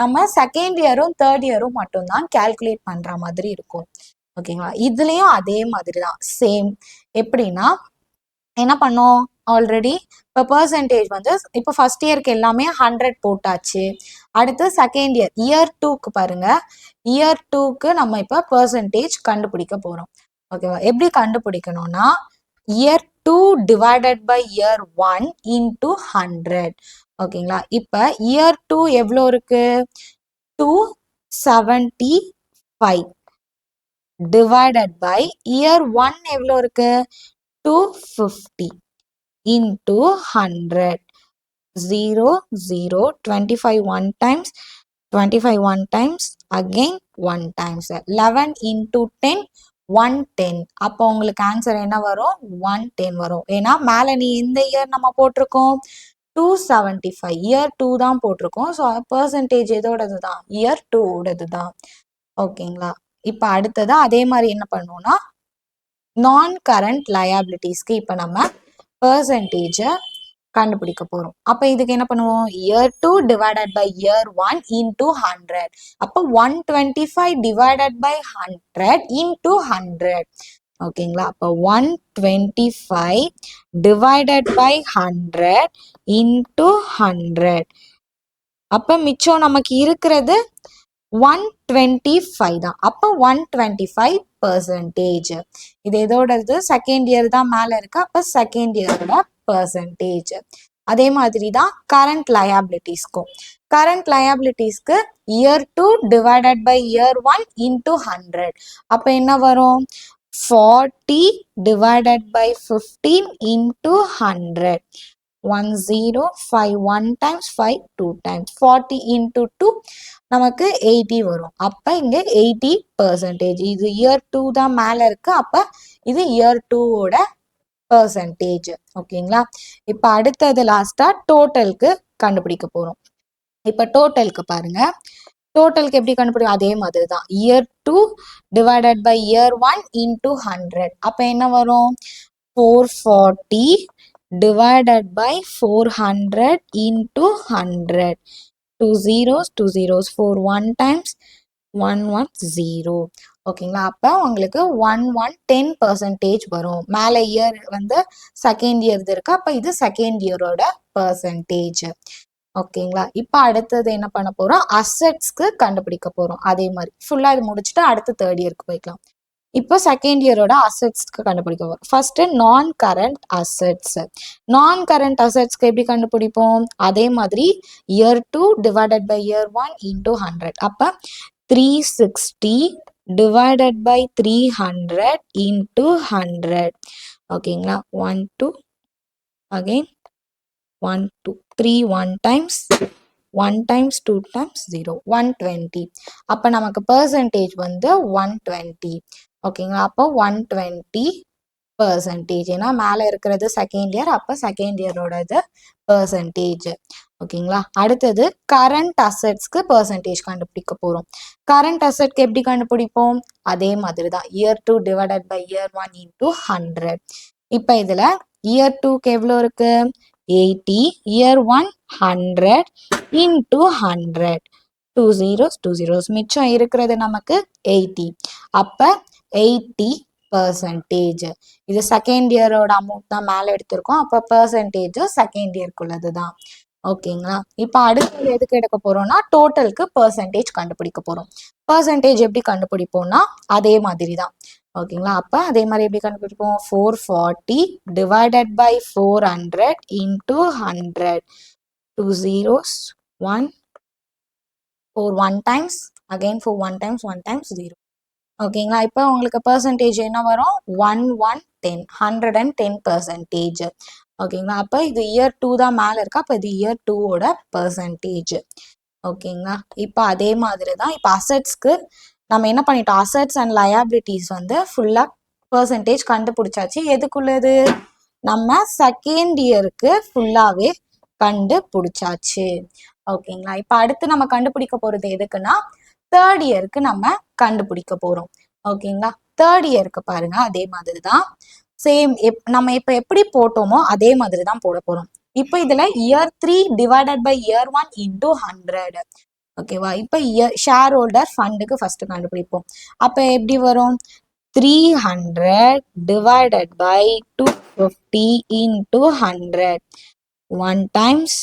நம்ம செகண்ட் இயரும் தேர்ட் இயரும் மட்டும் தான் கால்குலேட் பண்ற மாதிரி இருக்கும். ஓகேங்களா? இதுலயும் அதே மாதிரி தான் சேம். எப்படின்னா என்ன பண்ணோம்? ஆல்ரெடி இப்போ பர்சன்டேஜ் வந்து இப்போ ஃபர்ஸ்ட் இயருக்கு எல்லாமே 100 போட்டாச்சு. அடுத்து செகண்ட் இயர் 2க்கு பாருங்க, இயர் 2க்கு நம்ம இப்போ பர்சன்டேஜ் கண்டுபிடிக்க போறோம். ஓகேவா? எப்படி கண்டுபிடிக்கணும்னா year 2 divided by year 1 into 100. ஓகேங்களா? இப்போ இயர் 2 எவ்வளோ இருக்கு? 275 டிவைடட் பை இயர் 1 எவ்வளோ இருக்கு? 250 into 100. 0 0 25 1 times 25 1 times again 1 times 11 into 10 110. அப்போ உங்களுக்கு ஆன்சர் என்ன வரும்? 110 வரும். ஏன்னா மேல நீ இந்த இயர் நம்ம போட்டிருக்கோம் 275 இயர் 2 தான் போட்டிருக்கோம். ஸோ பர்சன்டேஜ் எதோடது தான்? இயர் 2 ஓடது தான். ஓகேங்களா? இப்போ அடுத்தது அதே மாதிரி என்ன பண்ணுவோம்னா நான் கரண்ட் லயபிலிட்டிஸ்க்கு இப்போ நம்ம பர்சன்டேஜை கண்டுபிடிக்க போறோம். அப்ப இதுக்கு என்ன பண்ணுவோம்? Year 2 divided by year 1 into 100. அப்போ 125 டிவைடட் பை 100 இன்டூ 100. ஓகேங்களா? அப்போ 125 டிவைடட் பை 100 இன்டூ 100. அப்ப மிச்சம் நமக்கு இருக்கிறது 125 தான். அப்போ 125%. இது எதோடது? செகண்ட் இயர் தான் மேல இருக்கு. அப்ப செகண்ட் இயரோட பர்சன்டேஜ். அதே மாதிரி தான் கரண்ட் லயபிலிட்டிஸ்க்கும். கரண்ட் லயபிலிட்டிஸ்க்கு year 2 divided by year 1 into 100. அப்ப என்ன வரும்? 40 divided by 15 into 100. 1051 1 times 5 2 times 40 into 2 நமக்கு 80 வரும். அப்ப இங்க 80%. இது இயர் 2 தான் மேல இருக்கு. அப்ப இது இயர் 2 ஓட பர்சன்டேஜ். ஓகேங்களா? இப்ப அடுத்தது லாஸ்டா டோட்டலுக்கு கண்டுபிடிக்க போறோம். இப்ப டோட்டலுக்கு பாருங்க, டோட்டலுக்கு எப்படி கண்டுபிடிக்கும்? அதே மாதிரி தான். Year 2 divided by year 1 into 100. அப்ப என்ன வரும்? 440 divided by 400 into 100. 2 zeros 2 zeros 4 1 times 1 1 0. ஓகேங்களா? அப்போ உங்களுக்கு 10% வரும். மேலே இயர் வந்து செகண்ட் இயர் இருக்கு. அப்போ இது செகண்ட் இயரோட பர்சன்டேஜ். ஓகேங்களா? இப்போ அடுத்தது என்ன பண்ண போறோம்? அசெட்ஸ்க்கு கண்டுபிடிக்க போறோம். அதே மாதிரி ஃபுல்லா இது முடிச்சுட்டு அடுத்து தேர்ட் இயருக்கு போய்க்கலாம். இப்போ செகண்ட் இயரோட அசெட்ஸ்க்கு கண்டுபிடிக்க போறோம். First non current assets. Non current அசெட்ஸ்க்கு எப்படி கண்டுபிடிப்போம்? அதே மாதிரி year 2 divided by year 1 into 100. அப்போ 360 divided by 300 into 100. ஓகேங்களா? 1 2 again 1 2 3 1 times 1 times 2 times 0 120. அப்போ நமக்கு பர்சன்டேஜ் வந்து 120. ஓகேங்களா? அப்போ 120%. ஏன்னா மேலே இருக்கிறது செகண்ட் இயர். அப்போ செகண்ட் இயரோடது பர்சன்டேஜ். ஓகேங்களா? அடுத்தது கரண்ட் அசெட்ஸ்க்கு பர்சன்டேஜ் கண்டுபிடிக்க போறோம். கரண்ட் அசெட்க்கு எப்படி கண்டுபிடிப்போம்? அதே மாதிரி தான். Year 2 divided by year 1 into 100. இப்போ இதுல இயர் 2க்கு எவ்வளோ இருக்கு? 80. Year 1 100 into 100. 2 zeros 2 zeros. மிச்சம் இருக்கிறது நமக்கு 80. அப்ப 80%. இது செகண்ட் இயரோட அமௌண்ட் தான் மேலே எடுத்திருக்கோம். அப்போ பர்சன்டேஜ் செகண்ட் இயர்க்குள்ளது தான். ஓகேங்களா? இப்போ அடுத்தது எதுக்கு எடுக்க போறோம்னா டோட்டலுக்கு பர்சன்டேஜ் கண்டுபிடிக்க போறோம். பர்சன்டேஜ் எப்படி கண்டுபிடிப்போம்னா அதே மாதிரி தான். ஓகேங்களா? அப்போ அதே மாதிரி எப்படி கண்டுபிடிப்போம்? 440 divided by 400 into 100. 2 zeros 1 4 1 times again 4 1 times 1 times 0. ஓகேங்களா? இப்போ உங்களுக்கு பர்சன்டேஜ் என்ன வரும்? 110%. ஓகேங்களா? அப்போ இது இயர் 2 தான் மேலே இருக்கு. அப்போ இது இயர் 2 ஓட பர்சன்டேஜ். ஓகேங்களா? இப்போ அதே மாதிரி தான். இப்போ அசெட்ஸ்க்கு நம்ம என்ன பண்ணிட்டோம்? அசெட்ஸ் அண்ட் லயபிலிட்டிஸ் வந்து ஃபுல்லா பர்சன்டேஜ் கண்டுபிடிச்சாச்சு. எதுக்குள்ளது? நம்ம செகண்ட் இயருக்கு ஃபுல்லாவே கண்டுபிடிச்சாச்சு. ஓகேங்களா? இப்போ அடுத்து நம்ம கண்டுபிடிக்க போறது எதுக்குன்னா தேர்ட் இயருக்கு நம்ம கண்டுபிடிக்க போறோம். ஓகேங்களா? தேர்ட் இயருக்கு பாருங்க அதே மாதிரி தான். சேம் நம்ம இப்போ எப்படி போட்டோமோ அதே மாதிரி தான் போட போறோம். இப்போ இதுல year 3 divided by year 1 into 100. ஓகேவா? இப்போ ஷேர் ஹோல்டர் ஃபண்டுக்கு ஃபர்ஸ்ட் கண்டுபிடிப்போம். அப்போ எப்படி வரும்? 300 divided by 2 50 into 100. 1 times,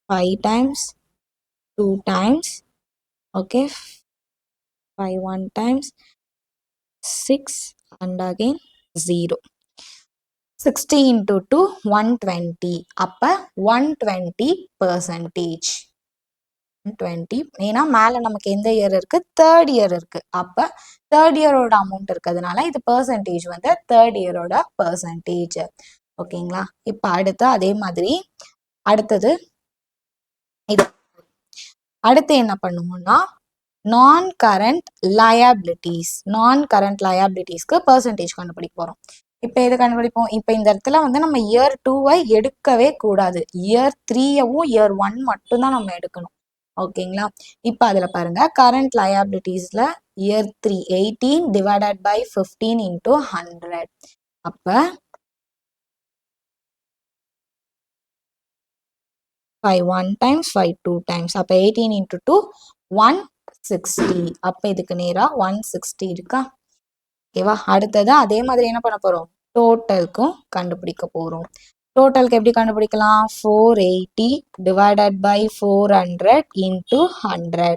5 times, 2 times, okay, 5 1 times, 6 and again 0. 60 into 2, 120. அப்ப 120%. 120. ஏன்னா மேல நமக்கு எந்த இயர் இருக்கு, தேர்ட் இயர் இருக்கு. அப்ப தேர்ட் இயரோட அமௌண்ட் இருக்கிறதுனால இது பெர்சன்டேஜ் வந்து தேர்ட் இயரோட பெர்சன்டேஜ். ஓகேங்களா? இப்ப அடுத்து அதே மாதிரி அடுத்தது இது. அடுத்து என்ன பண்ணுவோம்னா நான் கரண்ட் லயபிலிட்டிஸ்க்கு பெர்சன்டேஜ் கண்டுபிடிக்க போறோம். இப்போ எது கண்டுபிடிப்போம்? இப்போ இந்த இடத்துல வந்து நம்ம இயர் 2வை எடுக்கவே கூடாது. இயர் 3யவும் இயர் 1 மட்டும்தான் நம்ம எடுக்கணும். ஓகேங்களா? இப்போ அதுல பாருங்க, கரண்ட் லயபிலிட்டிஸ்ல இயர் 3 18 டிவைடட் பை 15 இன்டூ 100. அப்ப 5 1 times, 5 2 times. அப்ப 18 into 2 160. அப்ப இதுக்கு நேரா 160 இருக்கா? ஓகேவா? அடுத்தது அதே மாதிரி என்ன பண்ண போறோம்? டோட்டலுக்கும் கண்டுபிடிக்க போறோம். டோட்டலுக்கு எப்படி கண்டுபிடிக்கலாம்? 480 divided by 400 into 100.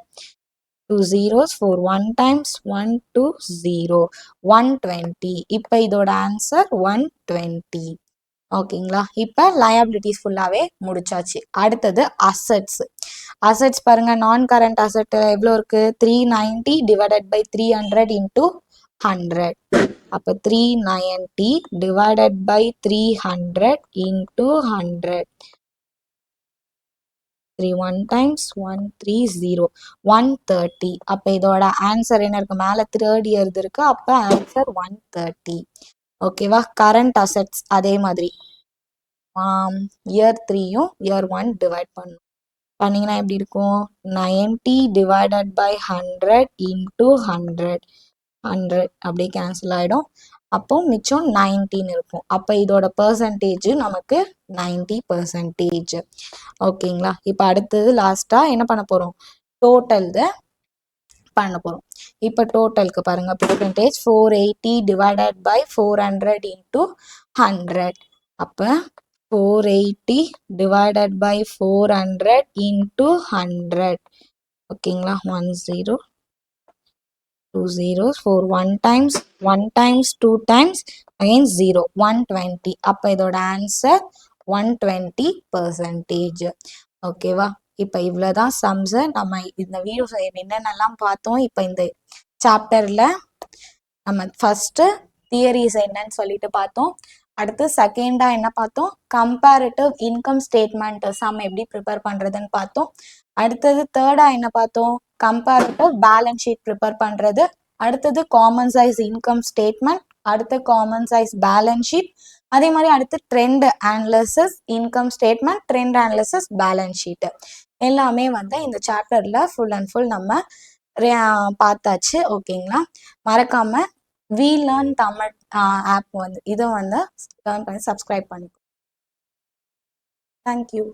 2 zeros, 4 1 times, 1 2 0. 120. இப்ப இதோட ஆன்சர் 120. ஓகேங்களா? இப்ப லயபிலிட்டிஸ் ஃபுல்லாவே முடிச்சாச்சு. அடுத்தது அசெட்ஸ் பாருங்க, நான் கரண்ட் அசெட் எவ்வளோ இருக்கு? 390 டிவைடட் பை 300 இன்டூ 100. அப்ப 390 டிவைடட் பை 300 இன்டூ 100. 3 1 times, 1 3 0. 130. அப்ப இதோட ஆன்சர் என்ன இருக்கு? மேல தேர்ட் இயர் இருக்கு. அப்ப ஆன்சர் 130. ஓகேவா? கரண்ட் அசெட்ஸ் அதே மாதிரி இயர் 3யும் இயர் 1 டிவைட் பண்ணும். பண்ணீங்கன்னா எப்படி இருக்கும்? 90 டிவைடட் பை 100 இன்டூ 100. 100 அப்படியே கேன்சல் ஆயிடும். அப்போ மிச்சம் 19 இருக்கும். அப்போ இதோட பெர்சன்டேஜ் நமக்கு 90%. ஓகேங்களா? இப்போ அடுத்தது லாஸ்டா என்ன பண்ண போறோம்? டோட்டல் பண்ண போறோம். இப்போ டோட்டலுக்கு பாருங்க, பெர்சன்டேஜ் 480 டிவைடட் பை 400 இன்டூ 100. அப்ப 480 divided by 400 into 100. ஓகேங்களா? 1 0 2 zeros, 4 1 times, 2 times, again 0. 120. அப்ப இதோட ஆன்சர் 120%. ஓகேவா? இப்போ இவ்வளவுதான் சம்ஸ். நம்ம இந்த வீடியோ என்னென்னலாம் பார்த்தோம். இப்போ இந்த சாப்டர்ல நம்ம ஃபர்ஸ்ட் தியரிஸ் என்னன்னு சொல்லிட்டு பார்த்தோம். அடுத்து செகண்டா என்ன பார்த்தோம்? கம்பேரிட்டிவ் இன்கம் ஸ்டேட்மெண்ட் சம் எப்படி ப்ரிப்பேர் பண்றதுன்னு பார்த்தோம். அடுத்தது தேர்டா என்ன பார்த்தோம்? கம்பேரிட்டிவ் பேலன்ஸ் ஷீட் ப்ரிப்பேர் பண்றது. அடுத்தது காமன் சைஸ் இன்கம் ஸ்டேட்மெண்ட், அடுத்து காமன் சைஸ் பேலன்ஸ் ஷீட், அதே மாதிரி அடுத்து trend analysis income statement, trend analysis balance sheet எல்லாமே வந்து இந்த சாப்டர்ல ஃபுல் அண்ட் ஃபுல் நம்ம பார்த்தாச்சு. ஓகேங்களா? மறக்காம வி லேர்ன் தமிழ் ஆப் வந்து இதை வந்து லேர்ன் பண்ணி சப்ஸ்கிரைப் பண்ணிக்கோ. தேங்க்யூ.